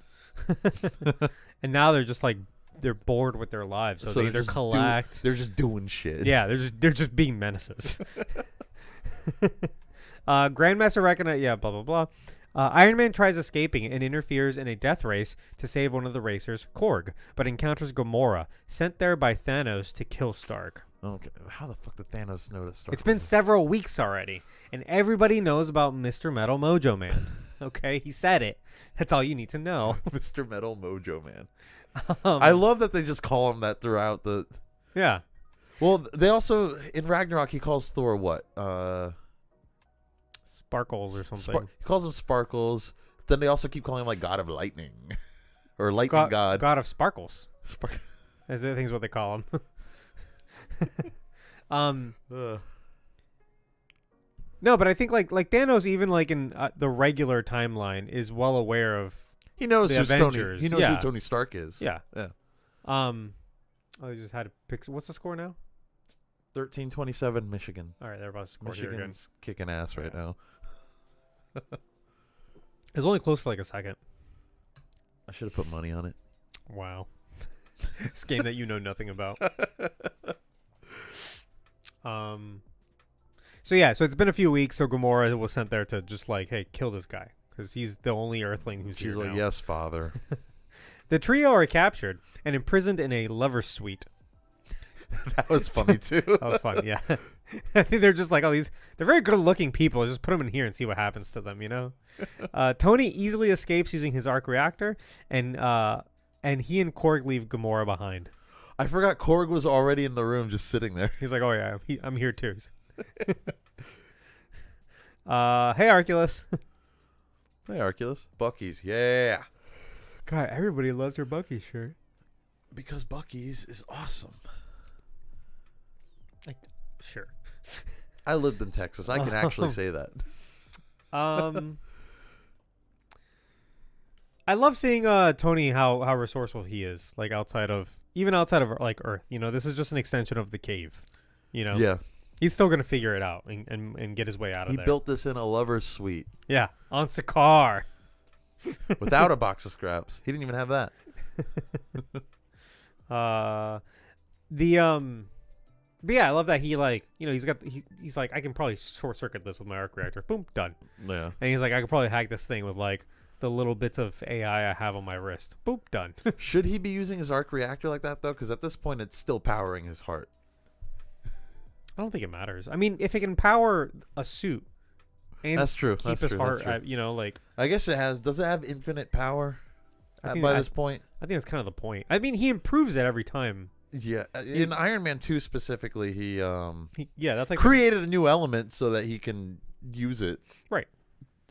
And now they're just like they're bored with their lives, so they either collect. They're just doing shit. Yeah, they're just being menaces. Grandmaster recognize. Yeah, blah blah blah. Iron Man tries escaping and interferes in a death race to save one of the racers, Korg, but encounters Gamora, sent there by Thanos to kill Stark. Okay, how the fuck did Thanos know that Stark? It's been several weeks already, and everybody knows about Mr. Metal Mojo Man. Okay, he said it. That's all you need to know. Mr. Metal Mojo Man. I love that they just call him that throughout the. Yeah. Well, they also in Ragnarok he calls Thor what? Sparkles or something. He calls him Sparkles. Then they also keep calling him like God of Lightning, or Lightning God. God of Sparkles. I think is what they call him. No, but I think like Thanos, even like in the regular timeline, is well aware of. He knows the who Avengers. He knows who Tony Stark is. Yeah. Yeah. I just had to pick. What's the score now? 13-27 Michigan. All right, they're about to score Michigan's kicking ass right now. It was only close for like a second. I should have put money on it. Wow. This game that you know nothing about. So it's been a few weeks. So Gamora was sent there to just like, hey, kill this guy because he's the only Earthling who's here She's like, now. yes, father. The trio are captured and imprisoned in a lover's suite. That was funny too. That was fun, yeah. I think they're just like, they're very good looking people. Just put them in here and see what happens to them, you know? Tony easily escapes using his arc reactor, and he and Korg leave Gamora behind. I forgot Korg was already in the room just sitting there. He's like, oh yeah, I'm here too. Hey, Arculus. Hey, Arculus. Bucky's, yeah. God, everybody loves your Bucky shirt. Because Bucky's is awesome. Sure. I lived in Texas. I can actually say that. I love seeing Tony how resourceful he is, like outside of like Earth. You know, this is just an extension of the cave. You know. Yeah. He's still gonna figure it out and get his way out of there. He built this in a lover's suite. Yeah, on Sakaar. Without a box of scraps. He didn't even have that. But yeah, I love that he like, you know, he's like, I can probably short circuit this with my arc reactor. Boom, done. Yeah. And he's like, I could probably hack this thing with like the little bits of AI I have on my wrist. Boop, done. Should he be using his arc reactor like that though? Because at this point, it's still powering his heart. I don't think it matters. I mean, if it can power a suit and that's true. keep his heart at, you know, like. I guess it has. Does it have infinite power by this point? I think that's kind of the point. I mean, he improves it every time. Yeah, in Iron Man 2 specifically, he that's like created a new element so that he can use it. Right.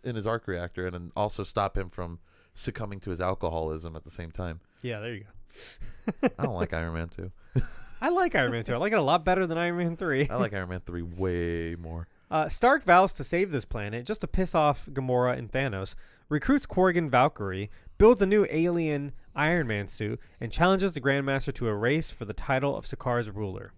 in his arc reactor, and then also stop him from succumbing to his alcoholism at the same time. Yeah, there you go. I don't like Iron Man 2. I like Iron Man 2. I like it a lot better than Iron Man 3. I like Iron Man 3 way more. Stark vows to save this planet just to piss off Gamora and Thanos, recruits Korg and Valkyrie, builds a new alien Iron Man suit, and challenges the Grandmaster to a race for the title of Sakar's ruler.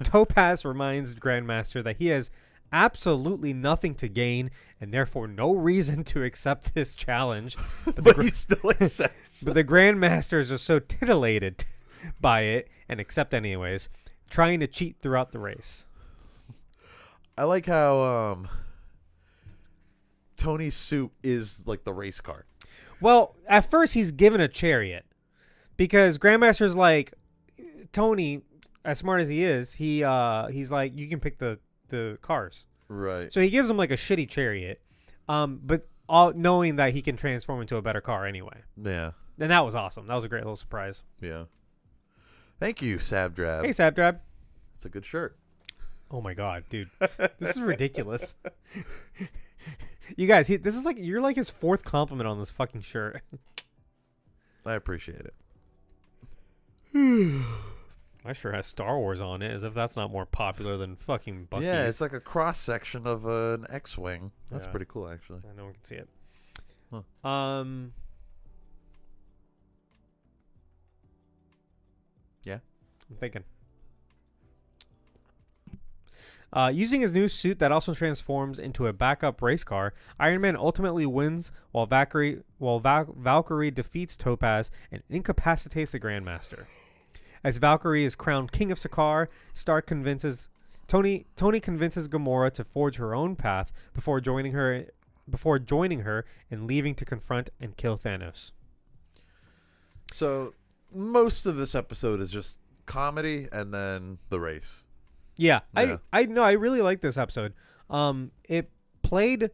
Topaz reminds Grandmaster that he has absolutely nothing to gain and therefore no reason to accept this challenge. But he still accepts. But the Grandmasters are so titillated by it and accept anyways, trying to cheat throughout the race. I like how Tony's suit is like the race car. Well, at first he's given a chariot because Grandmaster's like, Tony, as smart as he is, he's like, you can pick the cars. Right. So he gives him like a shitty chariot, but all knowing that he can transform into a better car anyway. Yeah. And that was awesome. That was a great little surprise. Yeah. Thank you, Sabdrab. Hey, Sabdrab. It's a good shirt. Oh my god, dude. This is ridiculous. You guys, this is like, you're like his fourth compliment on this fucking shirt. I appreciate it. My shirt has Star Wars on it, as if that's not more popular than fucking Bucky's. Yeah, it's like a cross section of an X-wing. That's Yeah. pretty cool, actually. No one can see it. Huh. Yeah. I'm thinking. Using his new suit that also transforms into a backup race car, Iron Man ultimately wins while Valkyrie defeats Topaz and incapacitates the Grandmaster. As Valkyrie is crowned King of Sakaar, Tony convinces Gamora to forge her own path before joining her and leaving to confront and kill Thanos. So most of this episode is just comedy and then the race. Yeah. Yeah. I know. I really like this episode. It played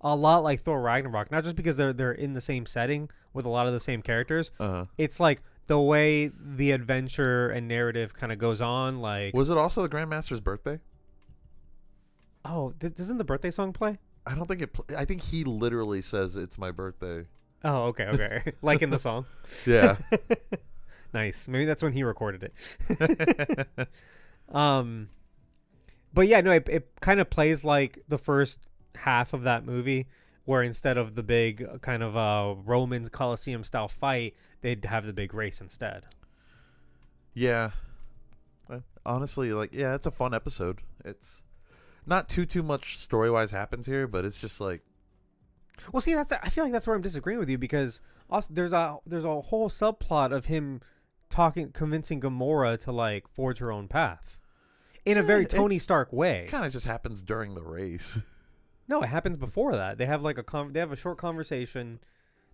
a lot like Thor Ragnarok, not just because they're in the same setting with a lot of the same characters. It's like the way the adventure and narrative kind of goes on. Like, Was it also the Grandmaster's birthday? oh, doesn't the birthday song play? I don't think it. I think he literally says it's my birthday. Oh, okay. Like in the song. Yeah. Nice. Maybe that's when he recorded it. But yeah, no, it kind of plays like the first half of that movie, where instead of the big kind of Roman Colosseum style fight, they'd have the big race instead. Yeah. Honestly, like, yeah, it's a fun episode. It's not too much story wise happens here, but it's just like. Well, see, I feel like that's where I'm disagreeing with you, because also there's a whole subplot of him convincing Gamora to like forge her own path in a very Tony Stark way. Kind of just happens during the race. No, it happens before that. They have like they have a short conversation.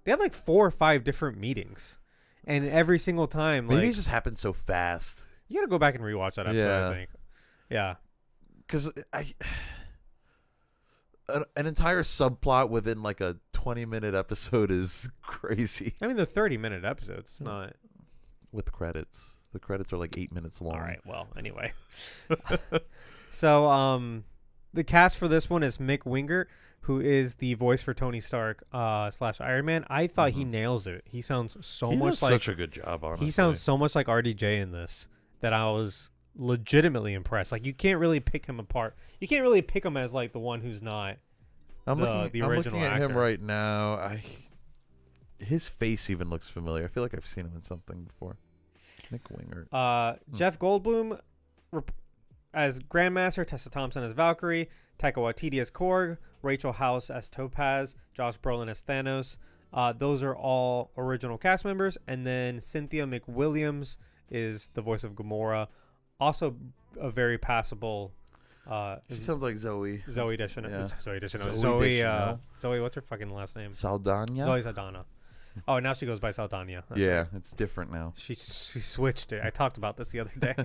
They have like 4 or 5 different meetings, and every single time, Maybe like, it just happens so fast. you gotta go back and rewatch that episode. Yeah. I think. Yeah. Because an entire subplot within like a 20-minute episode is crazy. I mean, they're 30-minute episodes. It's not. With credits. The credits are like 8 minutes long. All right. Well, anyway. So, the cast for this one is Mick Wingert, who is the voice for Tony Stark / Iron Man. I thought he nails it. He sounds so He much does like such a good job, honestly. he sounds so much like RDJ in this that I was legitimately impressed. Like, you can't really pick him apart. You can't really pick him as like the one who's not I'm the looking original at him actor. right now. His face even looks familiar. I feel like I've seen him in something before. Mick Wingert. Jeff Goldblum as Grandmaster, Tessa Thompson as Valkyrie, Taika Waititi as Korg, Rachel House as Topaz, Josh Brolin as Thanos. Those are all original cast members. And then Cynthia McWilliams is the voice of Gamora. Also a very passable. She sounds like Zoe. Zoe Deschanel. Yeah. Zoe Deschanel. Zoe Deschanel. Zoe, what's her fucking last name? Saldana? Zoe Saldana. Oh, now she goes by Saldana. That's Yeah, right. it's different now. She switched it. I talked about this the other day.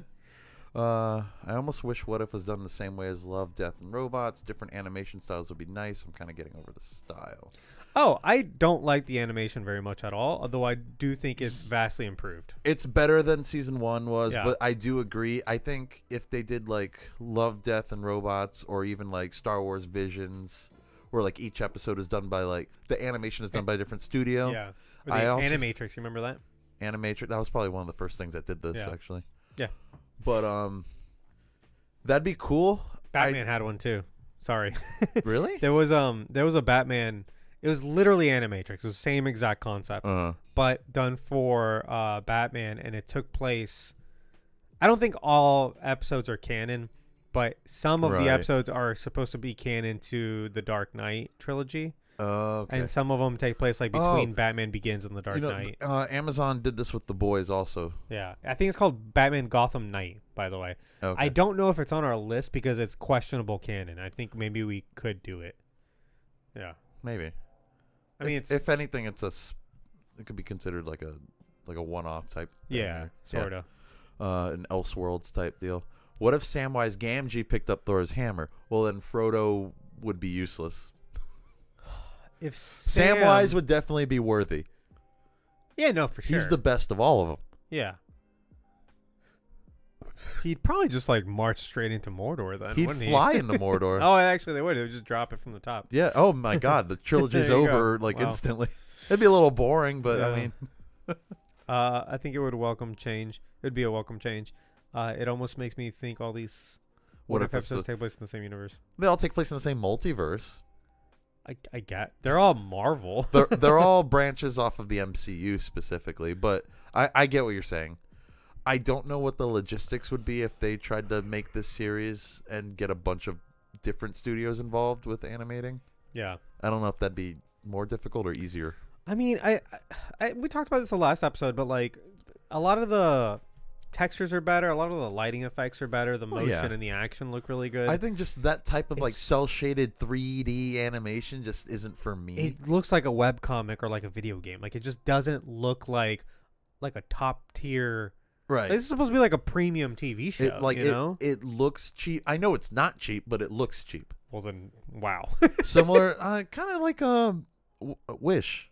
I almost wish What If was done the same way as Love, Death, and Robots. Different animation styles would be nice. I'm kind of getting over the style. Oh, I don't like the animation very much at all, although I do think it's vastly improved. It's better than season 1 was, Yeah. but I do agree. I think if they did like Love, Death, and Robots, or even like Star Wars Visions, where like each episode is done by like the animation is done by a different studio. Yeah. Or the I also- Animatrix, you remember that? Animatrix. That was probably one of the first things that did this actually. Yeah. But that'd be cool. Batman had one too. Sorry. Really? There was a Batman. It was literally Animatrix. It was the same exact concept, but done for Batman, and it took place. I don't think all episodes are canon, but some of the episodes are supposed to be canon to the Dark Knight trilogy. Oh, okay. And some of them take place like between Batman Begins and the Dark Knight. Amazon did this with The Boys also. Yeah, I think it's called Batman Gotham Knight, by the way. Okay. I don't know if it's on our list because it's questionable canon. I think maybe we could do it. Yeah, maybe. I mean, if anything, it could be considered like a one-off type. Yeah, sort of. An Elseworlds type deal. What if Samwise Gamgee picked up Thor's hammer? Well, then Frodo would be useless. If Samwise would definitely be worthy. Yeah, no, for sure. He's the best of all of them. Yeah. He'd probably just like march straight into Mordor then. He'd fly into Mordor. Oh, actually, they would. They would just drop it from the top. Yeah. Oh my God, the trilogy's over instantly. It'd be a little boring, but I mean, I think it would welcome change. It'd be a welcome change. It almost makes me think all these what if episodes take place in the same universe. They all take place in the same multiverse. I get. They're all Marvel. they're all branches off of the MCU specifically, but I get what you're saying. I don't know what the logistics would be if they tried to make this series and get a bunch of different studios involved with animating. Yeah. I don't know if that'd be more difficult or easier. I mean, we talked about this the last episode, but like a lot of the textures are better. A lot of the lighting effects are better. The motion and the action look really good. I think just that type of like cel-shaded 3D animation just isn't for me. It looks like a webcomic or like a video game. Like it just doesn't look like a top tier. Right. This is supposed to be like a premium TV show. It looks cheap. I know it's not cheap, but it looks cheap. Well then, wow. Similar, kind of like Wish.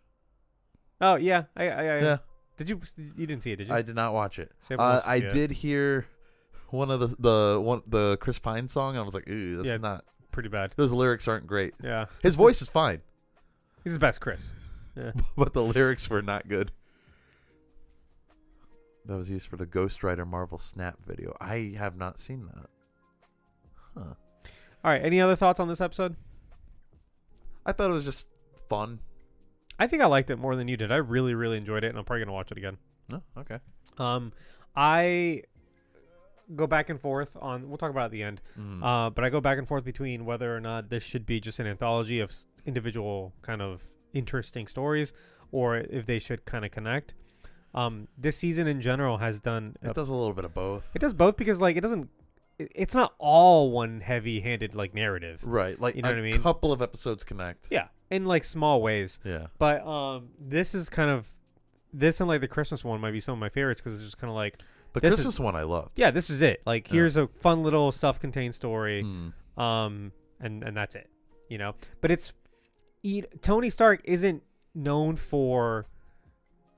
Oh yeah, yeah. Did you didn't see it? Did you? I did not watch it. I did hear one of the Chris Pine song, and I was like, ooh, that's not pretty bad. Those lyrics aren't great. Yeah. His voice is fine. He's the best, Chris. Yeah. But the lyrics were not good. That was used for the Ghost Rider Marvel Snap video. I have not seen that. Huh. All right. Any other thoughts on this episode? I thought it was just fun. I think I liked it more than you did. I really, really enjoyed it, and I'm probably gonna watch it again. Oh, okay. I go back and forth on. We'll talk about it at the end. But I go back and forth between whether or not this should be just an anthology of individual kind of interesting stories, or if they should kind of connect. This season in general has done. It does a little bit of both. It does both because like it doesn't. It's not all one heavy-handed like narrative. Right. Like you know what I mean? A couple of episodes connect. Yeah, in like small ways. Yeah. But this is kind of this and like the Christmas one might be some of my favorites because it's just kind of like the Christmas one I loved. Yeah, this is it. Like here's a fun little self-contained story, and that's it. You know, but it's Tony Stark isn't known for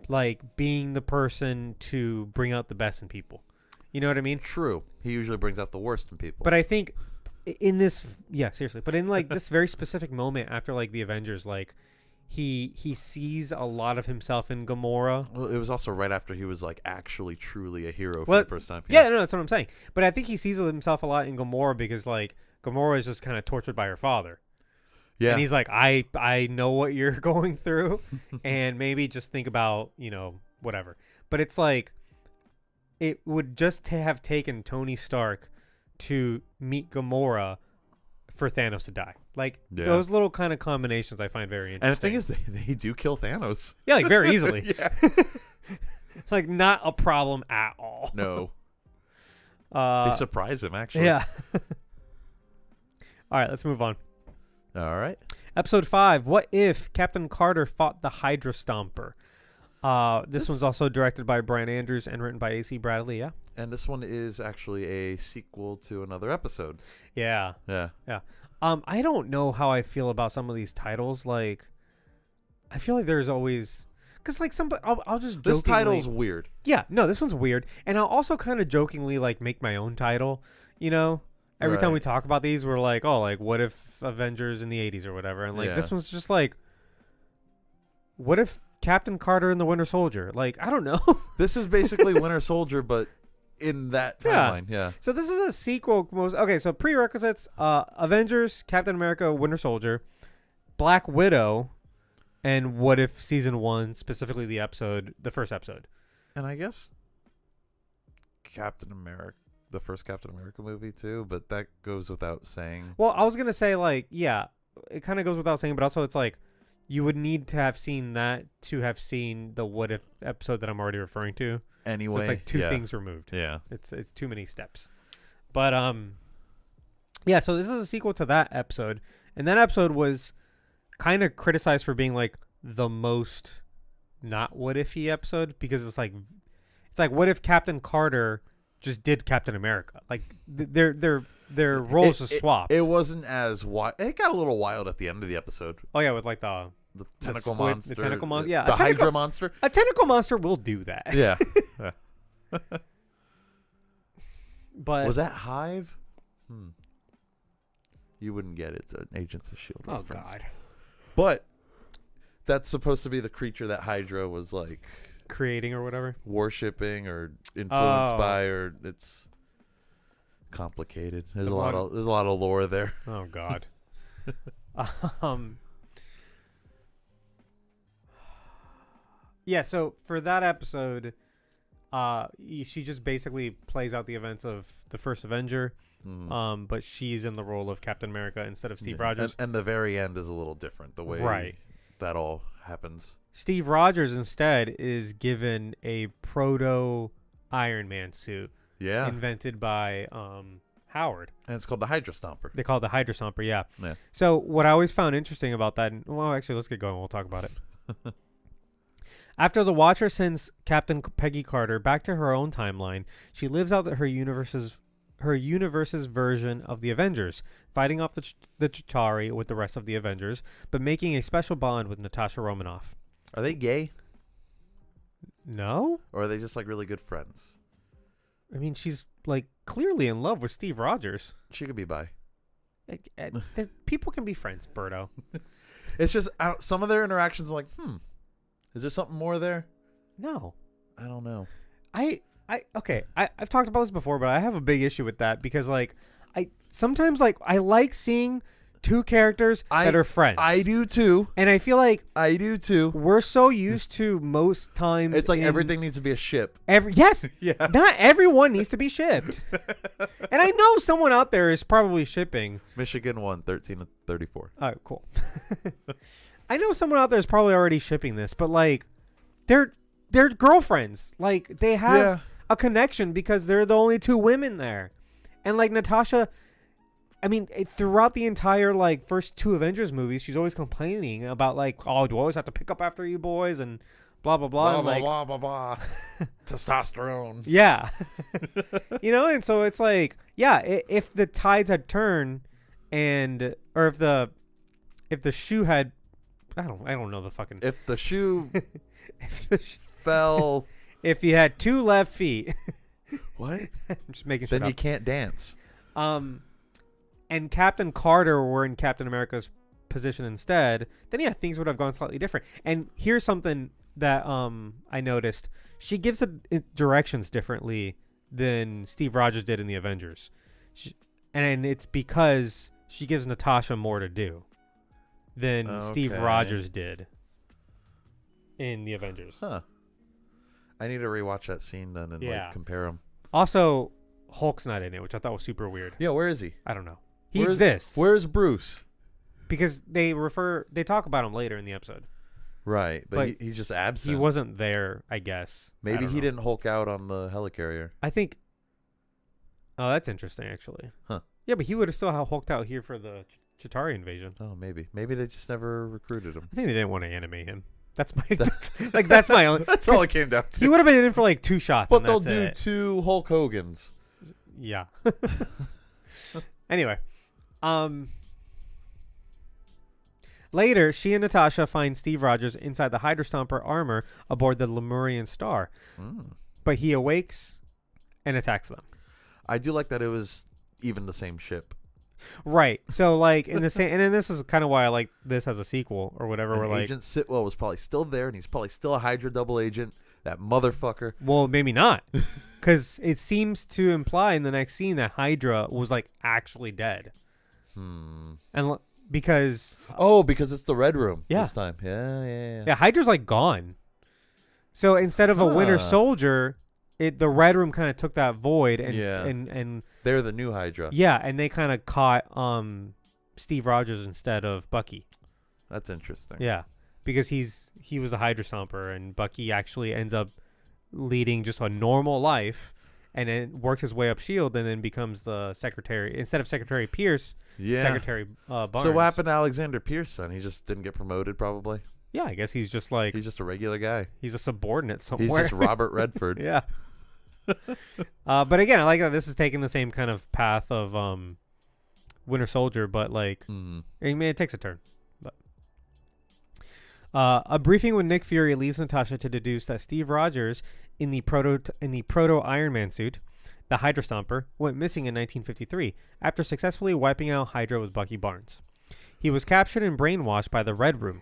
like being the person to bring out the best in people. You know what I mean? True. He usually brings out the worst in people. But I think in this, yeah, seriously. But in like this very specific moment after like the Avengers, like he sees a lot of himself in Gamora. Well, it was also right after he was like actually truly a hero for the first time. Yeah, no, that's what I'm saying. But I think he sees himself a lot in Gamora because like Gamora is just kind of tortured by her father. Yeah. And he's like, I know what you're going through, and maybe just think about, you know, whatever. But it's like, it would just have taken Tony Stark to meet Gamora for Thanos to die. Like, those little kind of combinations I find very interesting. And the thing is, they do kill Thanos. Yeah, like, very easily. Like, not a problem at all. No. They surprise him, actually. Yeah. All right, let's move on. All right. Episode 5, What If Captain Carter Fought the Hydra Stomper? This one's also directed by Brian Andrews and written by A.C. Bradley, yeah? And this one is actually a sequel to another episode. Yeah. Yeah. Yeah. I don't know how I feel about some of these titles. Like, I feel like there's always... Because, like, I'll just jokingly... This title's weird. Yeah. No, this one's weird. And I'll also kind of jokingly, like, make my own title, you know? Every time we Right. talk about these, we're like, oh, like what if Avengers in the 80s or whatever, and like this Yeah. one's just like, what if Captain Carter and the Winter Soldier? Like, I don't know. This is basically Winter Soldier, but in that Yeah. timeline. Yeah. So this is a sequel. Okay, so prerequisites: Avengers, Captain America, Winter Soldier, Black Widow, and What If Season 1, specifically the first episode. And I guess Captain America, the first Captain America movie too, but that goes without saying. Well, I was gonna say like, yeah, it kind of goes without saying, but also it's like you would need to have seen that to have seen the What If episode that I'm already referring to. Anyway, So it's like two yeah. things removed. Yeah. It's too many steps. But yeah, so this is a sequel to that episode. And that episode was kind of criticized for being like the most not what if-y episode, because it's like what if Captain Carter just did Captain America? Like their roles are swapped. It wasn't as wild. It got a little wild at the end of the episode. Oh yeah, with like the Tentacle squid- monster. the tentacle monster. Yeah, The a tentacle- Hydra monster. a tentacle monster will do that. Yeah. But Was that Hive? You wouldn't get it. It's an Agents of S.H.I.E.L.D. oh reference. god, But that's supposed to be the creature that Hydra was like creating or whatever. worshipping or influenced Oh. by, or it's complicated. There's The a lot of lore there. Oh god. um Yeah, so for that episode, she just basically plays out the events of the first Avenger, but she's in the role of Captain America instead of Steve Yeah. Rogers. And the very end is a little different. The way Right. that all happens. Steve Rogers instead is given a proto Iron Man suit Yeah. invented by Howard. And it's called the Hydra Stomper. They call it the Hydra Stomper, yeah. Yeah. So what I always found interesting about that, well, actually, let's get going. We'll talk about it. After the Watcher sends Captain Peggy Carter back to her own timeline, she lives out her universe's version of the Avengers, fighting off the Chitauri with the rest of the Avengers, but making a special bond with Natasha Romanoff. Are they gay? No? Or are they just like really good friends? I mean, she's like clearly in love with Steve Rogers. She could be bi. People can be friends, Berto. It's just some of their interactions. I'm like, is there something more there? No. I don't know. I've talked about this before, but I have a big issue with that because like I sometimes like I like seeing two characters that are friends. I do too. And I feel like I do too. we're so used to most times It's like everything needs to be a ship. Yes. Yeah. Not everyone needs to be shipped. And I know someone out there is probably shipping. Michigan won 13-34. Oh, cool. I know someone out there is probably already shipping this, but like they're girlfriends. Like they have a connection because they're the only two women there. And like Natasha, I mean, throughout the entire like first two Avengers movies, she's always complaining about like, oh, do I always have to pick up after you boys and blah blah blah. Blah, and, blah, like, blah, blah, blah. Testosterone. yeah. And so it's like, yeah, if the tides had turned or if the shoe had, I don't know the fucking. If the shoe If the fell. if you had two left feet. What? I'm just making sure. Then you can't dance. And Captain Carter were in Captain America's position instead, then yeah, things would have gone slightly different. And here's something that I noticed. She gives it directions differently than Steve Rogers did in the Avengers. And it's because she gives Natasha more to do than Steve Rogers did in the Avengers. Huh. I need to rewatch that scene then and like compare them. Also, Hulk's not in it, which I thought was super weird. Yeah, where is he? I don't know. He exists. Where's Bruce? Because they talk about him later in the episode. Right, but he's just absent. He wasn't there, I guess. Maybe he didn't Hulk out on the helicarrier. I think. Oh, that's interesting, actually. Huh. Yeah, but he would have still hulked out here for the Chitauri invasion. Oh, maybe. Maybe they just never recruited him. I think they didn't want to animate him. That's my that's my only. That's all it came down to. He would have been in for like 2 shots. But and they'll that's do it. 2 Hulk Hogans. Yeah. Anyway, later she and Natasha find Steve Rogers inside the Hydra Stomper armor aboard the Lemurian Star, but he awakes and attacks them. I do like that it was even the same ship. Right. So like in the same, and then this is kind of why I like this as a sequel or whatever. And We're like, Agent Sitwell was probably still there, and he's probably still a Hydra double agent. That motherfucker. well, maybe not, because it seems to imply in the next scene that Hydra was like actually dead. And because because it's the Red Room Yeah. this time. Yeah. yeah, Hydra's like gone. So instead of a Winter Soldier, the Red Room kind of took that void and They're the new Hydra. yeah, and they kind of caught Steve Rogers instead of Bucky. That's interesting. Yeah, because he was a Hydra Stomper, and Bucky actually ends up leading just a normal life, and then works his way up Shield, and then becomes the secretary instead of Secretary Pierce. Yeah. Secretary Barnes. So what happened to Alexander Pierce then? He just didn't get promoted, probably. Yeah, I guess he's just like He's just a regular guy. he's a subordinate somewhere. He's just Robert Redford. Yeah. But again, I like that this is taking the same kind of path of Winter Soldier, but like, I mean, it takes a turn. But a briefing with Nick Fury leads Natasha to deduce that Steve Rogers in the proto Iron Man suit, the Hydra Stomper, went missing in 1953 after successfully wiping out Hydra with Bucky Barnes. He was captured and brainwashed by the Red Room.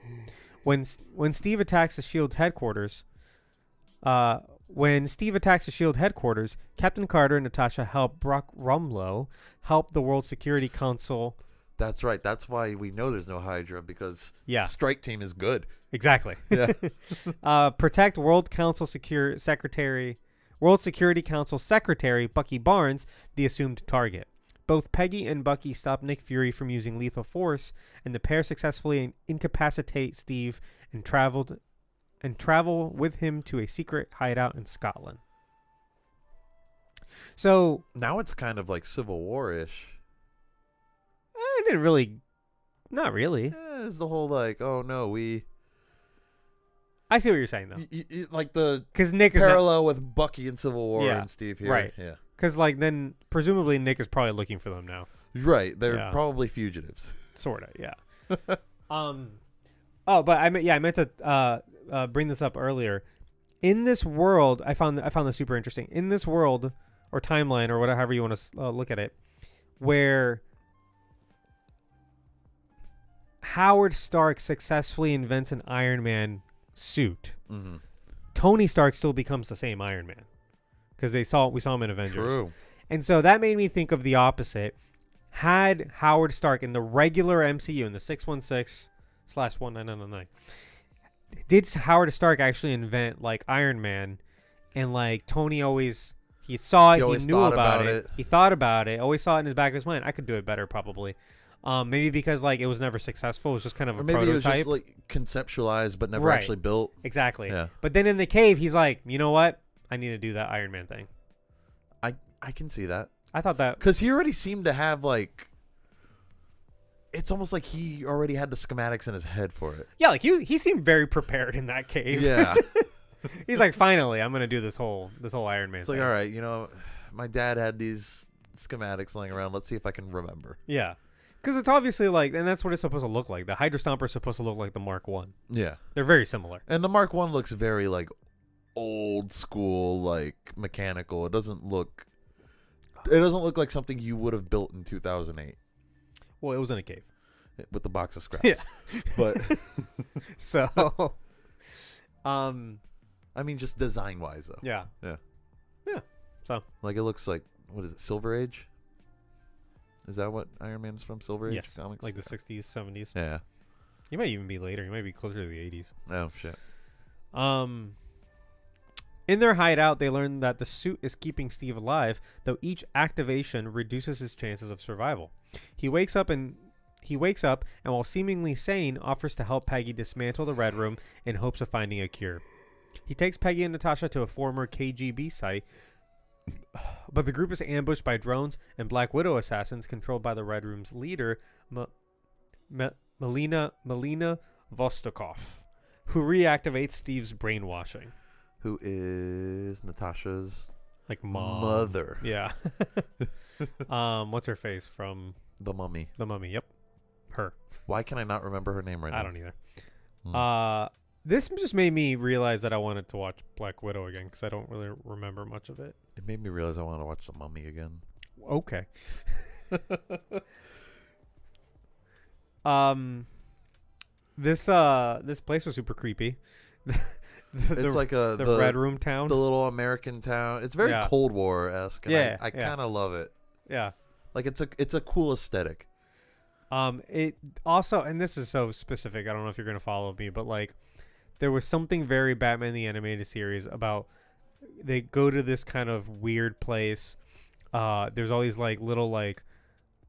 When Steve attacks the S.H.I.E.L.D. headquarters, Captain Carter and Natasha help Brock Rumlow help the World Security Council. That's right. That's why we know there's no Hydra, because Strike Team is good. Exactly. Yeah. Protect World Security Council Secretary Bucky Barnes, the assumed target. Both Peggy and Bucky stop Nick Fury from using lethal force, and the pair successfully incapacitate Steve and travel with him to a secret hideout in Scotland. So now it's kind of like Civil War-ish. I didn't really, not really. There's the whole like, oh no, I see what you're saying though. like the because Nick parallel with Bucky in Civil War Yeah, and Steve here, right? Yeah, because like then presumably Nick is probably looking for them now. Right, they're probably fugitives. Sorta, yeah. Oh, but I meant to bring this up earlier. In this world, I found this super interesting. In this world or timeline or whatever you want to look at it, where Howard Stark successfully invents an Iron Man suit, Tony Stark still becomes the same Iron Man because we saw him in Avengers. True. And so that made me think of the opposite. Had Howard Stark in the regular MCU in the 616/1999, did Howard Stark actually invent like Iron Man, and like Tony he saw it, he knew about it, he thought about it, always saw it in his back of his mind. I could do it better probably. Maybe because like it was never successful. It was just kind of a prototype. Maybe it was just like conceptualized but never actually built. Exactly. Yeah. But then in the cave, he's like, you know what? I need to do that Iron Man thing. I can see that. I thought that because he already seemed to have like. It's almost like he already had the schematics in his head for it. Yeah, like he seemed very prepared in that cave. Yeah. He's like, finally, I'm gonna do this whole Iron Man. It's thing. like, all right, my dad had these schematics laying around. Let's see if I can remember. Yeah. Because it's obviously like, and that's what it's supposed to look like. The Hydra Stomper is supposed to look like the Mark 1. Yeah. They're very similar. And the Mark 1 looks very like old school, like mechanical. It doesn't look like something you would have built in 2008. Well, it was in a cave. With the box of scraps. Yeah. But so I mean just design wise though. Yeah. Yeah. Yeah. So like it looks like, what is it, Silver Age? Is that what Iron Man's from? Silver Age yes, comics? like the 60s, 70s. Yeah. You might even be later. You might be closer to the 80s. Oh, shit. In their hideout, they learn that the suit is keeping Steve alive, though each activation reduces his chances of survival. He wakes up and while seemingly sane, offers to help Peggy dismantle the Red Room in hopes of finding a cure. He takes Peggy and Natasha to a former KGB site, but the group is ambushed by drones and Black Widow assassins controlled by the Red Room's leader, Melina Vostokov, who reactivates Steve's brainwashing. Who is Natasha's like mom. Mother. Yeah. What's her face from The Mummy? The Mummy, yep. Her. Why can I not remember her name right now? I don't either. This just made me realize that I wanted to watch Black Widow again because I don't really remember much of it. It made me realize I want to watch The Mummy again. Okay. This place was super creepy. It's like the Red Room town. the little American town. It's very Cold War-esque. And Yeah, I kind of love it. Yeah. Like it's a cool aesthetic. It also, and this is so specific, I don't know if you're gonna follow me, but like, there was something very Batman the Animated Series about they go to this kind of weird place. There's all these like little like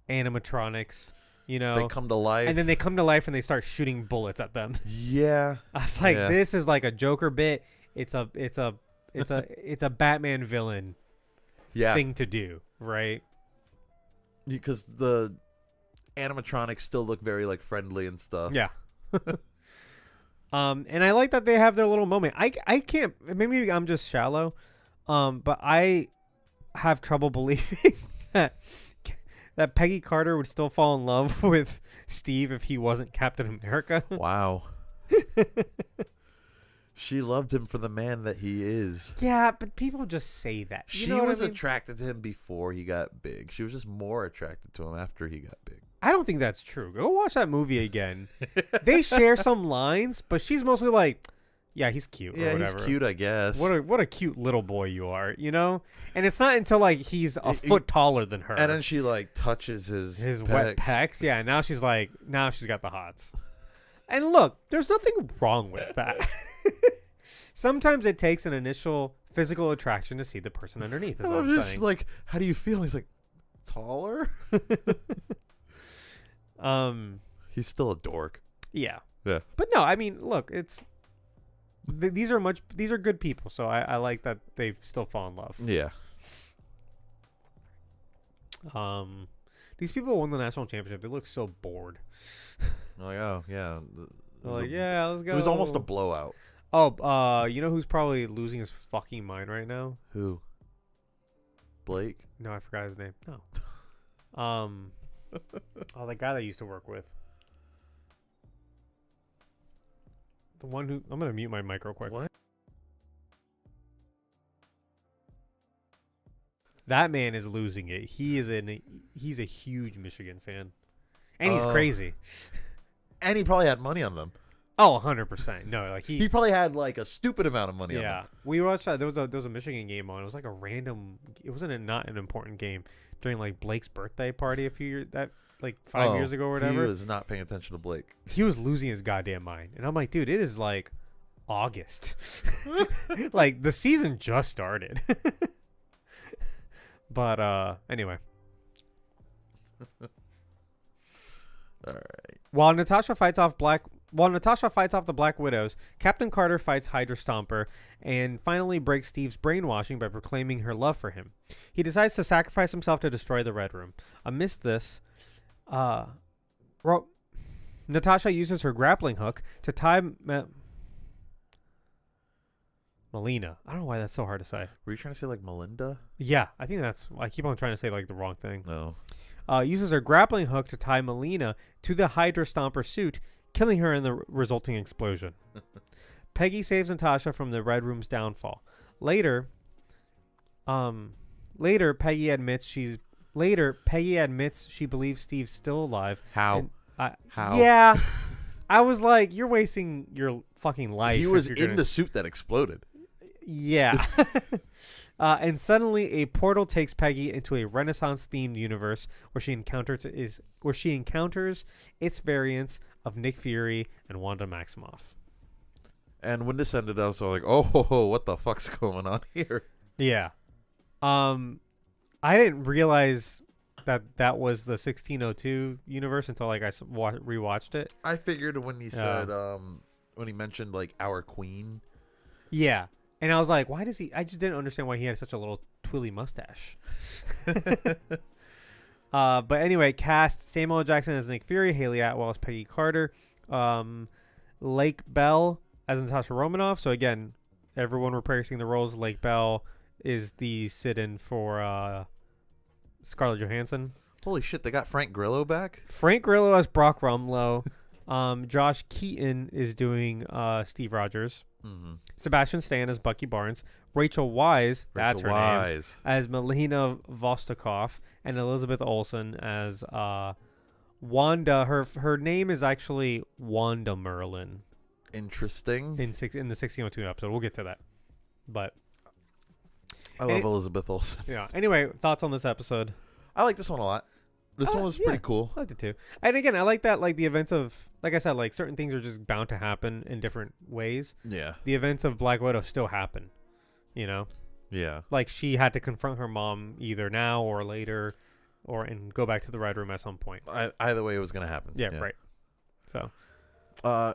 animatronics, you know. They come to life, and then they come to life and they start shooting bullets at them. Yeah, I was like, this is like a Joker bit. It's a Batman villain thing to do, right? Because the animatronics still look very like friendly and stuff. Yeah. And I like that they have their little moment. I can't, maybe I'm just shallow, but I have trouble believing that Peggy Carter would still fall in love with Steve if he wasn't Captain America. Wow. She loved him for the man that he is. Yeah, but people just say that. She was attracted to him before he got big. She was just more attracted to him after he got big. I don't think that's true. Go watch that movie again. They share some lines, but she's mostly like, yeah, he's cute. Yeah, or whatever. He's cute, I guess. What a cute little boy you are, you know? And it's not until like he's a foot taller than her. And then she like touches his pecs. Wet pecs. Yeah, now she's got the hots. And look, there's nothing wrong with that. Sometimes it takes an initial physical attraction to see the person underneath. Is what I'm just saying. Like, how do you feel? He's like, taller. He's still a dork. Yeah. Yeah. But no, I mean, look, it's these are good people, so I like that they still fall in love. Yeah. These people won the national championship. They look so bored. Like, oh yeah. Like, yeah, let's go. It was almost a blowout. Oh, you know who's probably losing his fucking mind right now? Who? Blake? No, I forgot his name. No. Oh, the guy that I used to work with. The one who... I'm going to mute my mic real quick. What? That man is losing it. He's a huge Michigan fan. And he's crazy. And he probably had money on them. Oh, 100%. No, like he probably had like a stupid amount of money on them. Yeah. We watched that. There was a Michigan game on. It was like a random... It wasn't not an important game during like Blake's birthday party a few years... Like 5 years ago or whatever. He was not paying attention to Blake. He was losing his goddamn mind. And I'm like, dude, it is like August. Like the season just started. But anyway. All right. While Natasha fights off the Black Widows, Captain Carter fights Hydra Stomper and finally breaks Steve's brainwashing by proclaiming her love for him. He decides to sacrifice himself to destroy the Red Room. Amidst this, Natasha uses her grappling hook to tie Melina. I don't know why that's so hard to say. Were you trying to say like Melinda? Yeah, I think I keep on trying to say like the wrong thing. No. Uses her grappling hook to tie Melina to the Hydra Stomper suit, killing her in the resulting explosion. Peggy saves Natasha from the Red Room's downfall. Later, Peggy admits she believes Steve's still alive. How? How? Yeah. I was like, you're wasting your fucking life. He was in the suit that exploded. Yeah. And suddenly a portal takes Peggy into a Renaissance-themed universe where she encounters its variants of Nick Fury and Wanda Maximoff. And when this ended, I was like, oh, what the fuck's going on here? Yeah. I didn't realize that was the 1602 universe until like I rewatched it. I figured when he said when he mentioned like our queen. Yeah. And I was like, why does he... I just didn't understand why he had such a little twirly mustache. But anyway, cast Samuel L. Jackson as Nick Fury, Haley Atwell as Peggy Carter, Lake Bell as Natasha Romanoff. So again, everyone replacing the roles. Lake Bell is the sit-in for Scarlett Johansson. Holy shit, they got Frank Grillo back? Frank Grillo as Brock Rumlow. Josh Keaton is doing Steve Rogers. Mm-hmm. Sebastian Stan as Bucky Barnes, Rachel Wise, that's her name, Wise. as Melina Vostokov, and Elizabeth Olsen as Wanda. Her name is actually Wanda Merlin Interesting. in the 1602 episode. We'll get to that, but I love Elizabeth Olsen. yeah. Anyway, thoughts on this episode? I like this one a lot. This one was pretty cool. I liked it too. And again, I like that, like the events of, like I said, like certain things are just bound to happen in different ways. Yeah. The events of Black Widow still happen, you know? Yeah. Like she had to confront her mom either now or later and go back to the Red Room at some point. Either way, it was going to happen. Yeah, right. So.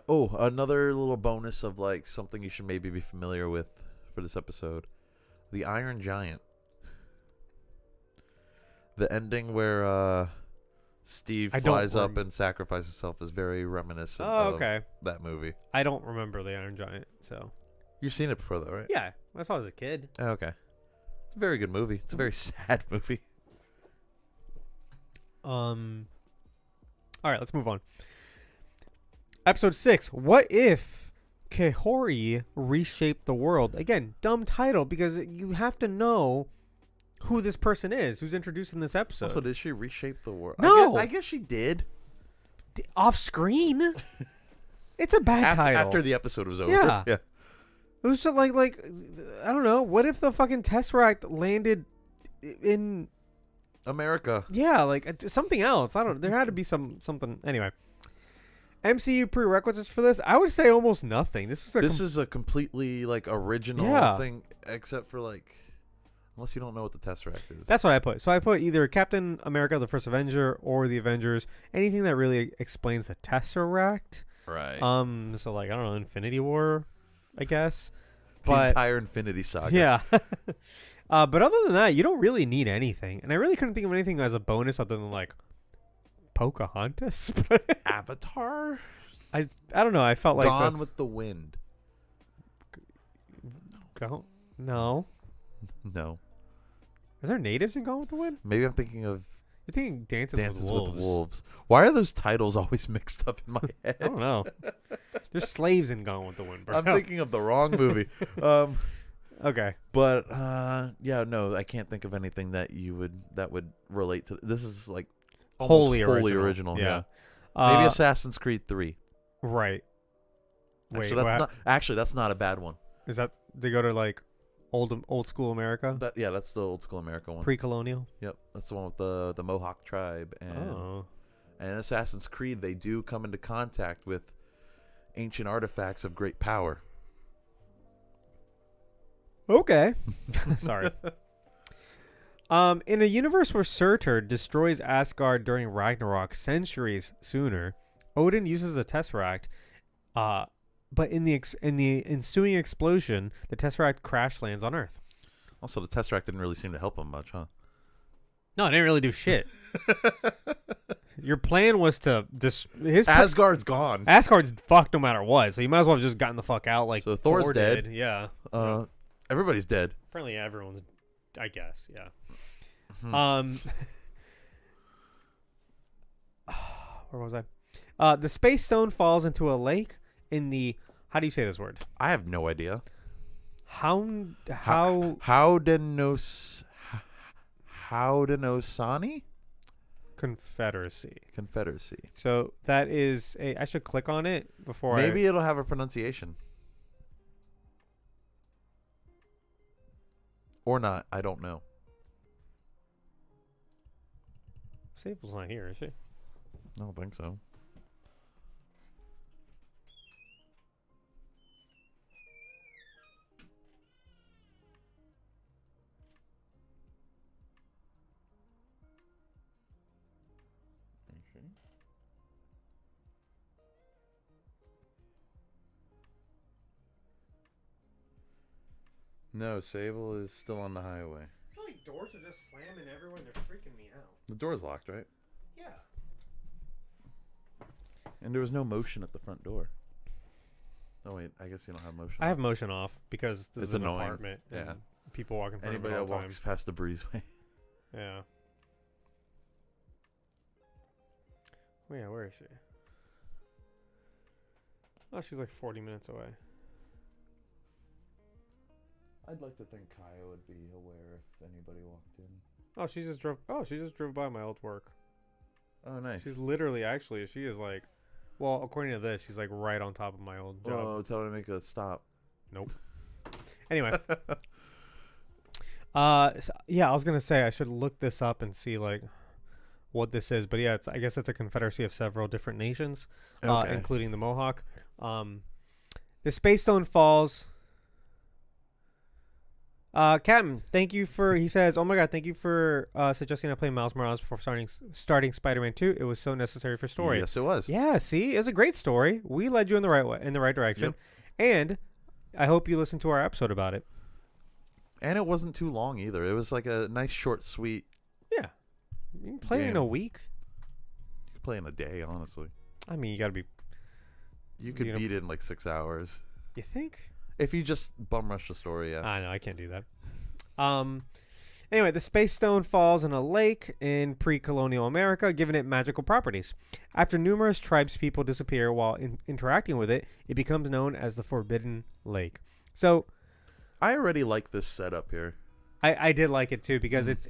Another little bonus of like something you should maybe be familiar with for this episode. The Iron Giant. The ending where Steve flies up and sacrifices himself is very reminiscent of that movie. I don't remember the Iron Giant, so. You've seen it before, though, right? Yeah, I saw it as a kid. Oh, okay. It's a very good movie. It's a very sad movie. All right, let's move on. Episode 6. What if Kahori reshaped the world? Again, dumb title because you have to know who this person is who's introduced in this episode. Also, did she reshape the world? No. I guess she did. Off screen? It's a bad title. After the episode was over. Yeah. Yeah. It was just like I don't know. What if the fucking Tesseract landed in America? Yeah, like something else. I don't. There had to be something. Anyway, MCU prerequisites for this. I would say almost nothing. This is a completely like original thing, except for like, unless you don't know what the Tesseract is. That's what I put. So I put either Captain America: The First Avenger or the Avengers. Anything that really explains the Tesseract. Right. So like I don't know, Infinity War, I guess. The entire Infinity Saga. Yeah. But other than that, you don't really need anything. And I really couldn't think of anything as a bonus other than like Pocahontas. Avatar? I don't know. I felt like Gone with the Wind. No. No. Is there natives in Gone with the Wind? Maybe I'm thinking of You're thinking Dances with Wolves. Why are those titles always mixed up in my head? I don't know. There's slaves in Gone with the Wind, bro. I'm thinking of the wrong movie. Okay. But no, I can't think of anything that would relate to. This is like almost wholly original. Yeah. Maybe Assassin's Creed 3. Right. Actually, that's not a bad one. Is that they go to like old school America? That's the old school America one. Pre-colonial. Yep, that's the one with the Mohawk tribe and Assassin's Creed. They do come into contact with ancient artifacts of great power. Okay. Sorry. In a universe where Surtur destroys Asgard during Ragnarok centuries sooner, Odin uses a Tesseract. But in the ensuing explosion, the Tesseract crash lands on Earth. Also, the Tesseract didn't really seem to help him much, huh? No, it didn't really do shit. Your plan was to Asgard's gone. Asgard's fucked no matter what, so you might as well have just gotten the fuck out. Like so, Thor's dead. Yeah. Everybody's dead. Apparently, everyone's. I guess. Yeah. Where was I? The space stone falls into a lake in the. How do you say this word? I have no idea. Haudenosaunee? Confederacy. So that is I should click on it before Maybe it'll have a pronunciation. Or not. I don't know. Sable's not here, is she? I don't think so. No, Sable is still on the highway. I feel like doors are just slamming everywhere. They're freaking me out. The door's locked, right? Yeah. And there was no motion at the front door. Oh wait, I guess you don't have motion. I have motion off because this is an annoying. Apartment. Yeah. People walk in front Anybody of it all that walks past the breezeway. Yeah. Oh yeah, where is she? Oh, she's like 40 minutes away. I'd like to think Kaya would be aware if anybody walked in. Oh, she just drove. Oh, she just drove by my old work. Oh, nice. She's literally, actually, she is like, well, according to this, she's like right on top of my old job. Oh, tell her to make a stop. Nope. Anyway. So, yeah, I was gonna say I should look this up and see like what this is, but yeah, I guess it's a confederacy of several different nations, including the Mohawk. The Space Stone falls. Captain, thank you for. He says, "Oh my God, thank you for suggesting I play Miles Morales before starting Spider-Man 2. It was so necessary for story." Yes, it was. Yeah, see, it's a great story. We led you in the right way, in the right direction, and I hope you listened to our episode about it. And it wasn't too long either. It was like a nice, short, sweet. Yeah, you can play it in a week. You could play in a day, honestly. I mean, you gotta be. You could beat it in like 6 hours. You think? If you just bum rush the story, yeah. I know, I can't do that. Anyway, the Space Stone falls in a lake in pre-colonial America, giving it magical properties. After numerous tribespeople disappear while interacting with it, it becomes known as the Forbidden Lake. So, I already like this setup here. I did like it too because it's,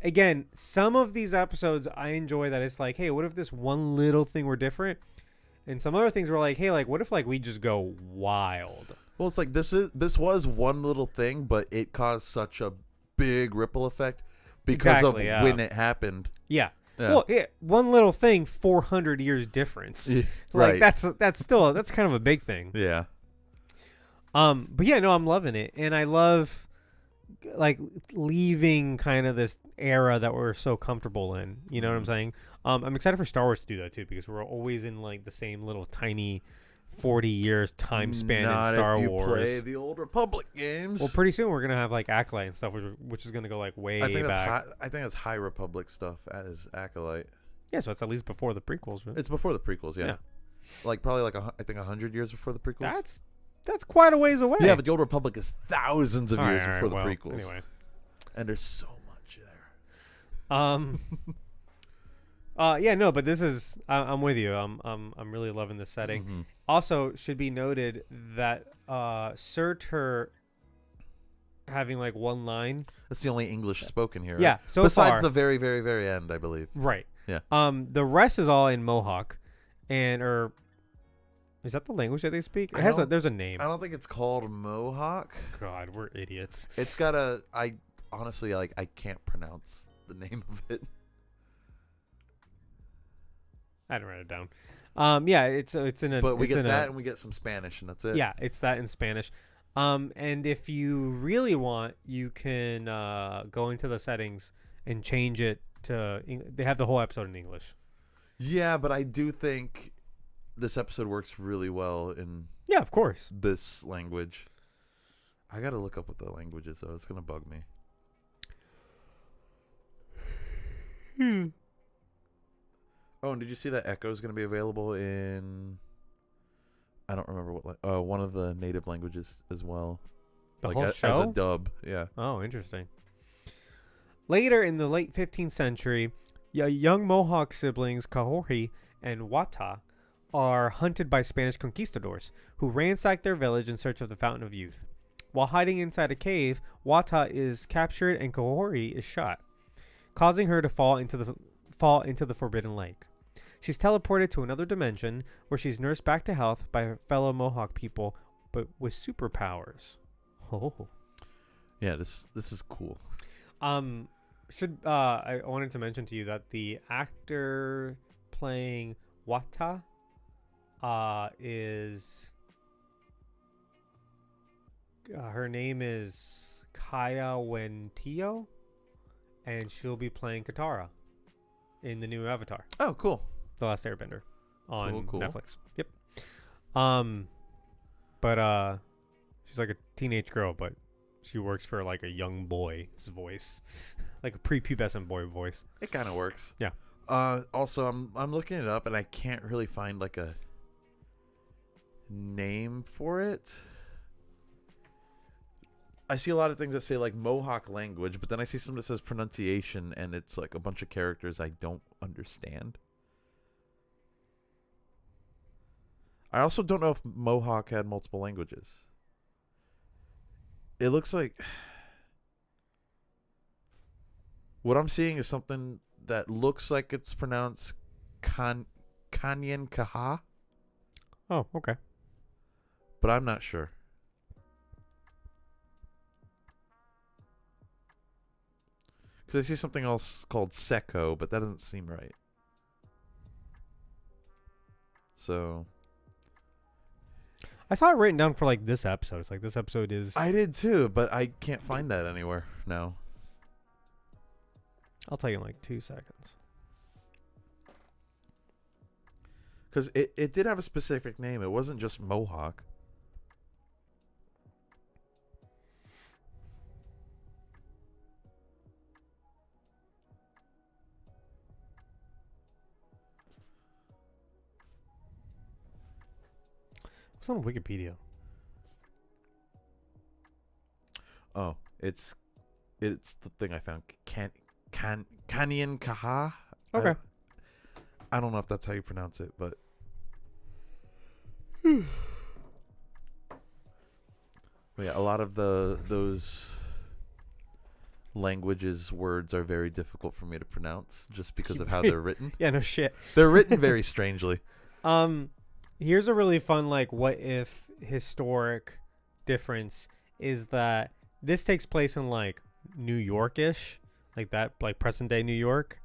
again, some of these episodes I enjoy that it's like, hey, what if this one little thing were different? And some other things were like, hey, like, what if like we just go wild? Well, it's like this was one little thing, but it caused such a big ripple effect because of when it happened. Yeah. Well, one little thing, 400 years difference. Right. Like that's kind of a big thing. Yeah. But yeah, no, I'm loving it, and I love like leaving kind of this era that we're so comfortable in. You know what I'm saying? I'm excited for Star Wars to do that too because we're always in like the same little tiny 40 years time span in Star Wars. Not if you play the old Republic games. Well, pretty soon we're gonna have like Acolyte and stuff, which is gonna go like way back. I think that's High Republic stuff as Acolyte. Yeah, so it's at least before the prequels. Right? It's before the prequels, yeah. Like probably like I think 100 years before the prequels. That's quite a ways away. Yeah, but the old Republic is thousands of years before the prequels. Anyway, and there's so much there. Yeah, no, but this is I'm with you. I'm really loving this setting. Mm-hmm. Also, should be noted that Surtur having like one line. That's the only English spoken here. Yeah, right? so besides far. the very, very, very end, I believe. Right. Yeah. The rest is all in Mohawk, or is that the language that they speak? There's a name. I don't think it's called Mohawk. God, we're idiots. It's got I honestly I can't pronounce the name of it. I didn't write it down. Yeah, it's in a. But we get that and we get some Spanish and that's it. Yeah, it's that in Spanish. And if you really want, you can go into the settings and change it to. They have the whole episode in English. Yeah, but I do think this episode works really well in. Yeah, of course. This language. I gotta look up what the language is though. It's gonna bug me. Oh, and did you see that Echo is going to be available in? I don't remember what. One of the native languages as well. The whole show as a dub. Yeah. Oh, interesting. Later in the late 15th century, young Mohawk siblings Kahori and Wata are hunted by Spanish conquistadors, who ransack their village in search of the Fountain of Youth. While hiding inside a cave, Wata is captured and Kahori is shot, causing her to fall into the Forbidden Lake. She's teleported to another dimension where she's nursed back to health by fellow Mohawk people, but with superpowers. Oh, yeah, this is cool. I wanted to mention to you that the actor playing Wata is her name is Kaya Wentio, and she'll be playing Katara in the new Avatar. Oh, cool. The Last Airbender on cool. Netflix. Yep. But she's like a teenage girl, but she works for like a young boy's voice, like a prepubescent boy voice. It kind of works. Yeah. Also, I'm looking it up and I can't really find like a name for it. I see a lot of things that say like Mohawk language, but then I see something that says pronunciation and it's like a bunch of characters I don't understand. I also don't know if Mohawk had multiple languages. it looks like what I'm seeing is something that looks like it's pronounced Kanyen Kaha, Oh, okay. but I'm not sure. Because I see something else called Seko, but that doesn't seem right. So I saw it written down for like this episode. It's like this episode is. I did too, but I can't find that anywhere now. I'll tell you in like 2 seconds. Because it did have a specific name. It wasn't just Mohawk. What's on Wikipedia? Oh, it's the thing I found. Kanyen Kaha. Okay. I don't know if that's how you pronounce it, but but yeah, a lot of those languages words are very difficult for me to pronounce just because of how they're written. Yeah, no shit. They're written very strangely. Here's a really fun like what if historic difference is that this takes place in like New York-ish, like that, like present day New York.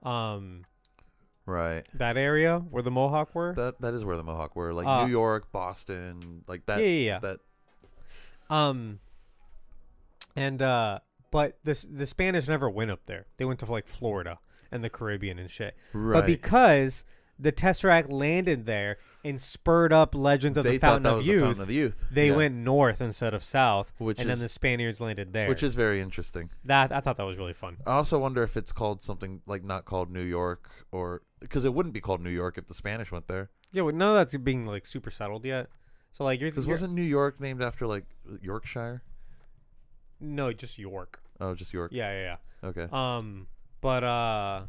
Right. That area where the Mohawk were. That is where the Mohawk were, like New York, Boston, like that. Yeah. That. But the Spanish never went up there. They went to like Florida and the Caribbean and shit. Right. But because the Tesseract landed there and spurred up legends of the Fountain of Youth, they went north instead of south, then the Spaniards landed there. Which is very interesting. That I thought that was really fun. I also wonder if it's called something like not called New York, or because it wouldn't be called New York if the Spanish went there. Yeah, but none of that's being like super settled yet. So like because wasn't New York named after like Yorkshire? No, just York. Oh, just York. Yeah. Okay. But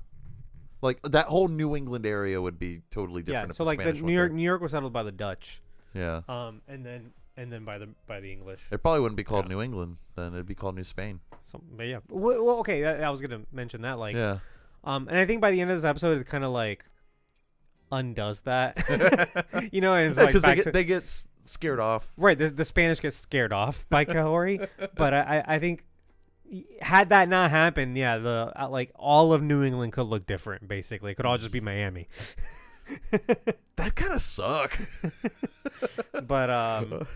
like that whole New England area would be totally different. Yeah, if so the like Spanish the went New York was settled by the Dutch. there. Yeah. And then by the English. It probably wouldn't be called New England then. It'd be called New Spain. But yeah. Well, okay. I was gonna mention that. Like. Yeah. And I think by the end of this episode, it kind of like undoes that. You know, and it's like because they get scared off. Right. The Spanish get scared off by Kahori, but I think. Had that not happened, yeah, the like all of New England could look different. Basically, it could all just be Miami. That kind of suck. But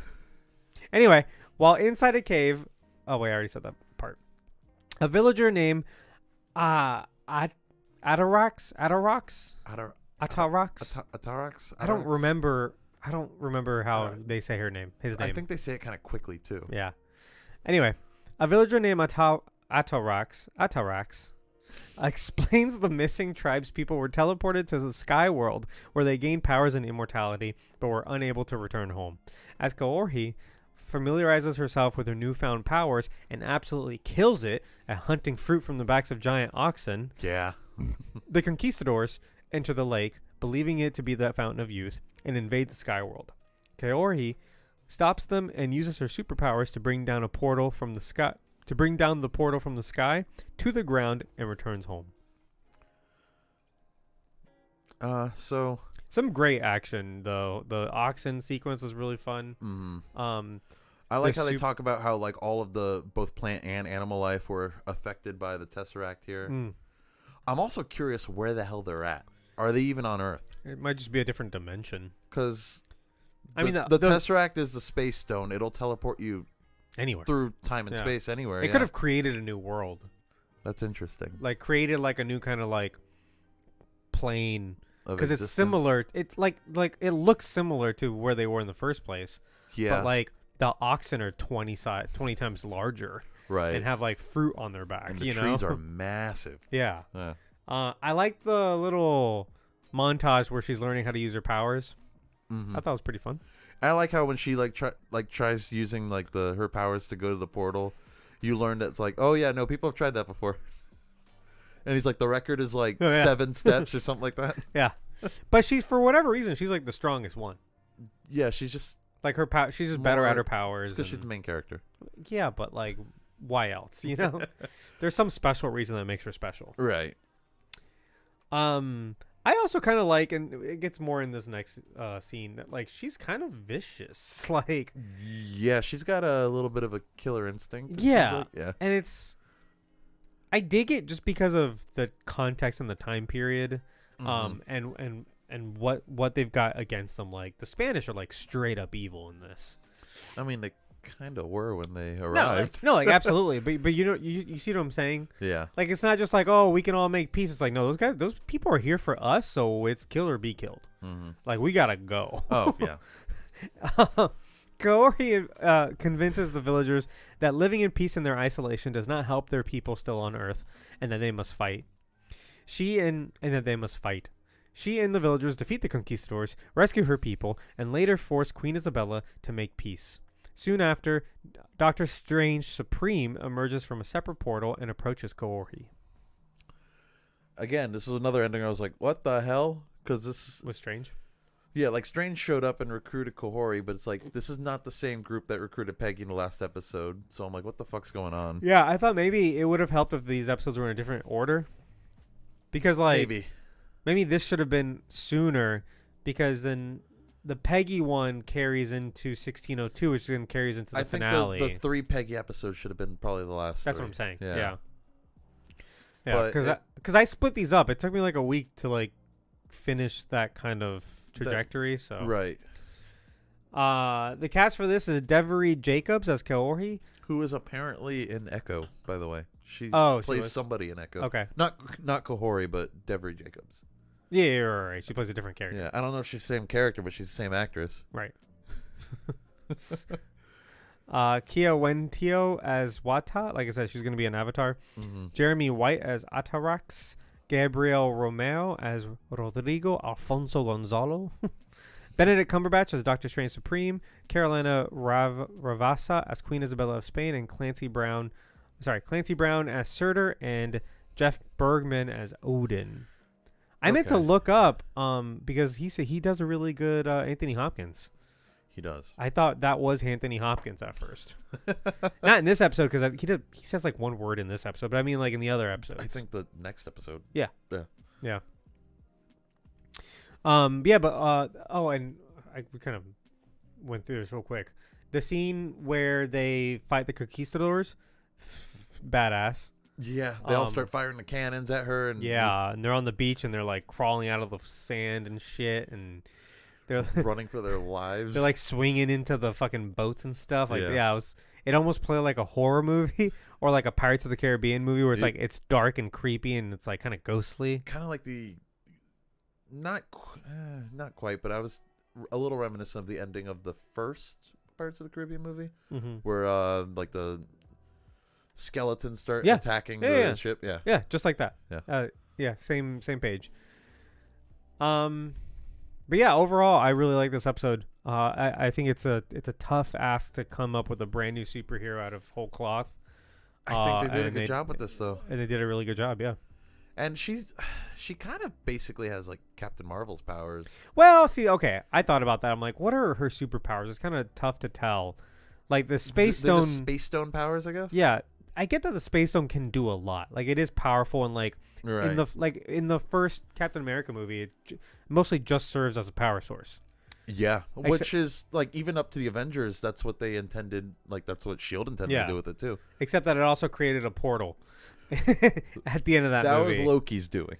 anyway, while inside a cave, oh wait, I already said that part. A villager named Atarax. I don't remember how they say her name. His name. I think they say it kind of quickly too. Yeah. Anyway. A villager named Atarax explains the missing tribespeople were teleported to the sky world where they gained powers and immortality but were unable to return home. As Kaorhi familiarizes herself with her newfound powers and absolutely kills it at hunting fruit from the backs of giant oxen, the conquistadors enter the lake, believing it to be the Fountain of Youth, and invade the sky world. Kaorhi stops them and uses her superpowers to bring down the portal from the sky to the ground and returns home. So some great action though. The oxen sequence is really fun. Mm-hmm. I like how they talk about how like all of the both plant and animal life were affected by the Tesseract here. I'm also curious where the hell they're at. Are they even on Earth? It might just be a different dimension. Because the Tesseract is the space stone. It'll teleport you anywhere through time and space anywhere. It could have created a new world. That's interesting. Like created like a new kind of like plane because it's existence. Similar. It's like it looks similar to where they were in the first place. Yeah. But like the oxen are 20 times larger. Right. And have like fruit on their back. And the trees are massive. Yeah. I like the little montage where she's learning how to use her powers. Mm-hmm. I thought it was pretty fun. I like how when she tries using like her powers to go to the portal, you learn that it's like, oh yeah, no, people have tried that before. And he's like, the record is like 7 steps or something like that. Yeah, but she's for whatever reason she's like the strongest one. Yeah, she's just Like her power, she's just better at her powers. Because she's the main character. Yeah, but like, why else? You know, there's some special reason that makes her special. Right. I also kind of like, and it gets more in this next scene, that like she's kind of vicious. Like, yeah, she's got a little bit of a killer instinct. Yeah, yeah, and I dig it just because of the context and the time period, and what they've got against them. Like the Spanish are like straight up evil in this. I mean, they kind of were when they arrived. No, like absolutely. But you know, you see what I'm saying? Yeah. Like it's not just like, oh, we can all make peace. It's like, no, those people are here for us, so it's kill or be killed. Like we gotta go. Oh yeah. Kaori convinces the villagers that living in peace in their isolation does not help their people still on Earth, and that they must fight. She and the villagers defeat the conquistadors, rescue her people, and later force Queen Isabella to make peace. Soon after, Doctor Strange Supreme emerges from a separate portal and approaches Kaori. Again, this was another ending. I was like, what the hell? Because this Was Strange? Yeah, like Strange showed up and recruited Kaori, but it's like this is not the same group that recruited Peggy in the last episode. So I'm like, what the fuck's going on? Yeah, I thought maybe it would have helped if these episodes were in a different order. Because like maybe this should have been sooner, because then the Peggy one carries into 1602, which then carries into the finale. I think the 3 Peggy episodes should have been probably the last. That's 3. what I'm saying. Yeah. Yeah, because I split these up. It took me like a week to like finish that kind of trajectory. So right. The cast for this is Devery Jacobs as Kaori, who is apparently in Echo, by the way. She plays somebody in Echo. Okay. Not Kaori, but Devery Jacobs. Yeah, right. She plays a different character. Yeah, I don't know if she's the same character, but she's the same actress. Right. Kia Wentio as Wata. Like I said, she's going to be an Avatar. Jeremy White as Atarax. Gabriel Romeo as Rodrigo Alfonso Gonzalo. Benedict Cumberbatch as Doctor Strange Supreme. Carolina Ravassa as Queen Isabella of Spain. And Clancy Brown as Surtur. And Jeff Bergman as Odin. I meant to look up because he said he does a really good Anthony Hopkins. He does. I thought that was Anthony Hopkins at first. Not in this episode, because he says like one word in this episode, but I mean like in the other episodes. I think the next episode. Yeah. Yeah. And we kind of went through this real quick. The scene where they fight the conquistadors, badass. Yeah, they all start firing the cannons at her, and and they're on the beach and they're like crawling out of the sand and shit, and they're running for their lives. They're like swinging into the fucking boats and stuff. Like it almost played like a horror movie or like a Pirates of the Caribbean movie where it's like it's dark and creepy and it's like kind of ghostly. Kind of like the not quite, but I was a little reminiscent of the ending of the first Pirates of the Caribbean movie, where like the skeletons start attacking the ship. Yeah, just like that. Yeah. Same page. But yeah, overall I really like this episode. I think it's a tough ask to come up with a brand new superhero out of whole cloth. I think they did a good job with this though. And they did a really good job, yeah. And she kind of basically has like Captain Marvel's powers. Well, see, okay, I thought about that. I'm like, what are her superpowers? It's kind of tough to tell. Like the Space Stone, Space Stone powers, I guess. Yeah, I get that the Space Stone can do a lot. Like it is powerful, and like in the first Captain America movie, it mostly just serves as a power source. Yeah, which is like even up to the Avengers, that's what they intended. Like that's what SHIELD intended to do with it too. Except that it also created a portal at the end of that movie. That was Loki's doing.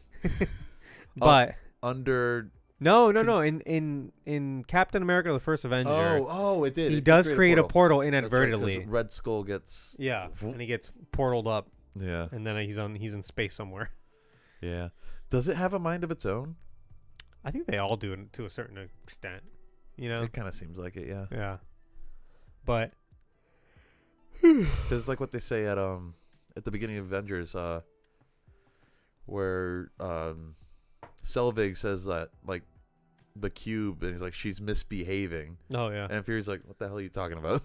But under no. In Captain America: The First Avenger. Oh, it did. He does create a portal inadvertently. Right, Red Skull gets and he gets portaled up. Yeah, and then he's in space somewhere. Yeah. Does it have a mind of its own? I think they all do to a certain extent. You know, it kind of seems like it. Yeah. Yeah. But it's like what they say at the beginning of Avengers, where Selvig says that like the cube, and he's like, she's misbehaving. Oh yeah. And Fury's like, what the hell are you talking about?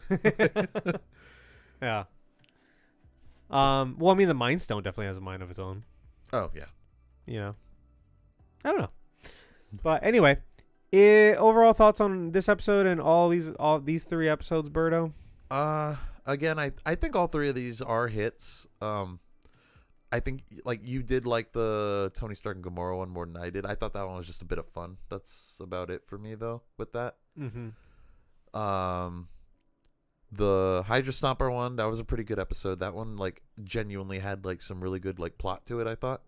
Yeah. Well, I mean, the Mind Stone definitely has a mind of its own. Oh yeah. You know, I don't know. But anyway, Overall thoughts on this episode and all these 3 episodes, Berto? Again, I think all 3 of these are hits. I think like you did like the Tony Stark and Gamora one more than I did. I thought that one was just a bit of fun. That's about it for me though with that. Mm-hmm. The Hydra Stomper one, that was a pretty good episode. That one like genuinely had like some really good like plot to it, I thought.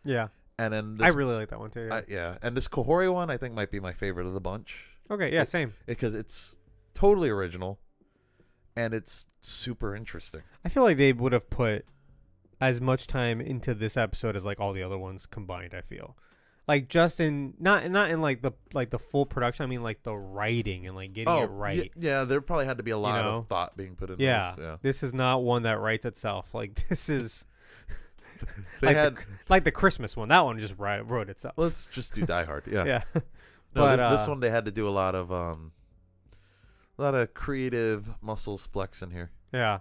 Yeah. And then I really like that one too. Yeah. And this Kahori one I think might be my favorite of the bunch. Okay, yeah, same. Because it's totally original and it's super interesting. I feel like they would have put as much time into this episode as like all the other ones combined. I feel like just in not in like the full production. I mean like the writing and like getting it right. Yeah, there probably had to be a lot of thought being put in. Yeah, this. This is not one that writes itself. Like this is they like the Christmas one. That one just wrote itself. Let's just do Die Hard. Yeah. Yeah. No, but this one they had to do a lot of creative muscles flexing here. Yeah.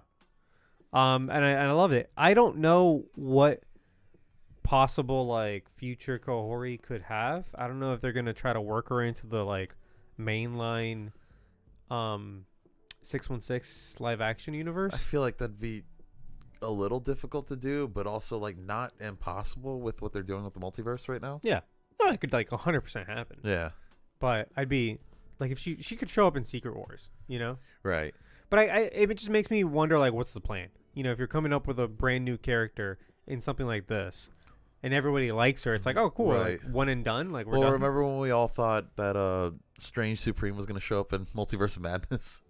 And I love it. I don't know what possible like future Kahori could have. I don't know if they're gonna try to work her into the like mainline 616 live action universe. I feel like that'd be a little difficult to do, but also like not impossible with what they're doing with the multiverse right now. Yeah. No, it could like 100% happen. Yeah. But I'd be like if she could show up in Secret Wars, you know? Right. But it just makes me wonder like what's the plan? You know, if you're coming up with a brand new character in something like this and everybody likes her, it's like, oh cool, right. like, one and done. Like we're well, done. remember when we all thought that Strange Supreme was going to show up in Multiverse of Madness?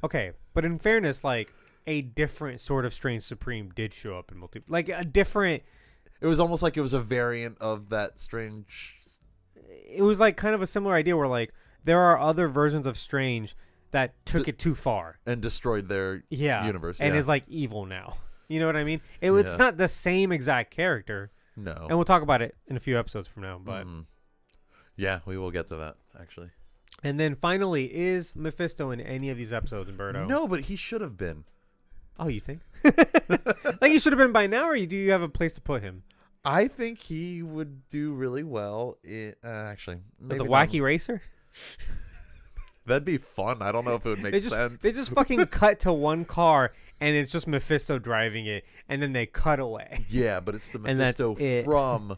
Okay, but in fairness, like a different sort of Strange Supreme did show up in like a different. It was almost like it was a variant of that Strange. It was like kind of a similar idea where like there are other versions of Strange that took it too far and destroyed their universe and is like evil now. You know what I mean? It's not the same exact character. No. And we'll talk about it in a few episodes from now, but yeah, we will get to that actually. And then finally, is Mephisto in any of these episodes, Umberto? No, but he should have been. Oh, you think? Like he should have been by now, or do you have a place to put him? I think he would do really well. Actually, as a wacky racer. That'd be fun. I don't know if it would make sense. They just fucking cut to one car, and it's just Mephisto driving it, and then they cut away. Yeah, but it's the Mephisto from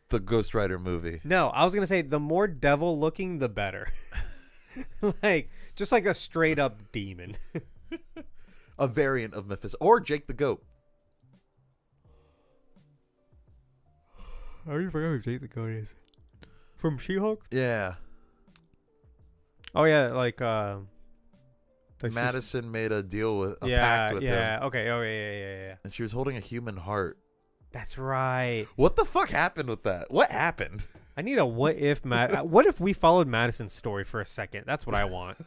the Ghost Rider movie. No, I was gonna say the more devil looking, the better. Like just like a straight up demon. A variant of Mephisto, or Jake the Goat. I already forgot who Jake the Goat is. From She-Hulk? Yeah. Oh yeah, like Madison made a deal with pact with him. Yeah, okay. Oh yeah. And she was holding a human heart. That's right. What the fuck happened with that? What happened? I need a what if what if we followed Madison's story for a second? That's what I want.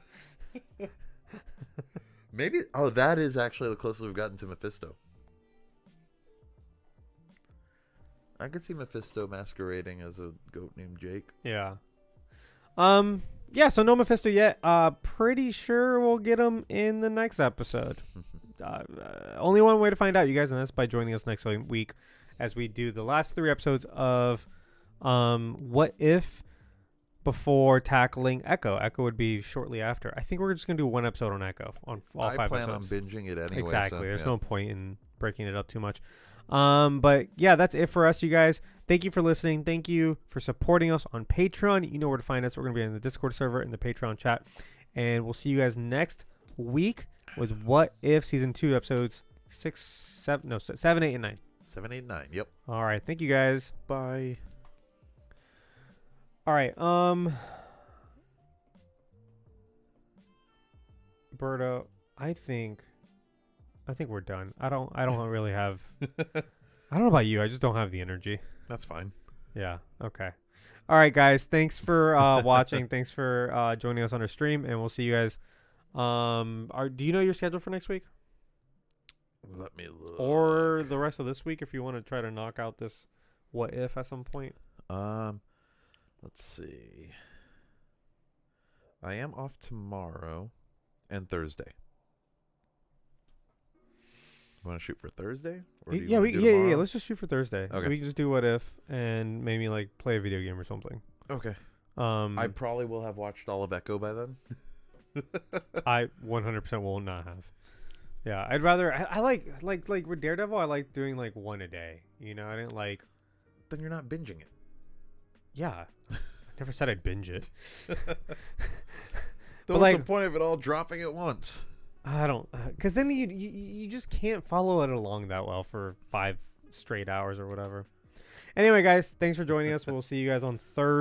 Maybe that is actually the closest we've gotten to Mephisto. I could see Mephisto masquerading as a goat named Jake. Yeah. Yeah, so no Mephisto yet. Pretty sure we'll get him in the next episode. Only one way to find out, you guys, and that's by joining us next week as we do the last 3 episodes of What If before tackling Echo. Echo would be shortly after. I think we're just going to do 1 episode on Echo on all 5 episodes. I plan on binging it anyway. Exactly. So, There's no point in breaking it up too much. But yeah, that's it for us, you guys. Thank you for listening. Thank you for supporting us on Patreon. You know where to find us. We're going to be in the Discord server, in the Patreon chat, and we'll see you guys next week with What If Season 2 episodes 7, 8, and 9. 7, 8, 9. Yep. All right. Thank you guys. Bye. All right. Berto, I think we're done. I don't really have. I don't know about you. I just don't have the energy. That's fine. Yeah. Okay. All right, guys. Thanks for watching. Thanks for joining us on our stream, and we'll see you guys. Do you know your schedule for next week? Let me look. Or the rest of this week, if you want to try to knock out this What If at some point. Let's see. I am off tomorrow and Thursday. You want to shoot for Thursday? Or do you yeah. Let's just shoot for Thursday. Okay. We can just do What If and maybe like play a video game or something. Okay. I probably will have watched all of Echo by then. I 100% will not have. Yeah, I'd rather. I like with Daredevil. I like doing like one a day. You know, I didn't like. Then you're not binging it. Yeah, I never said I'd binge it. That was the point of it all, dropping at once. I don't, because then you just can't follow it along that well for 5 straight hours or whatever. Anyway, guys, thanks for joining us. We'll see you guys on Thursday.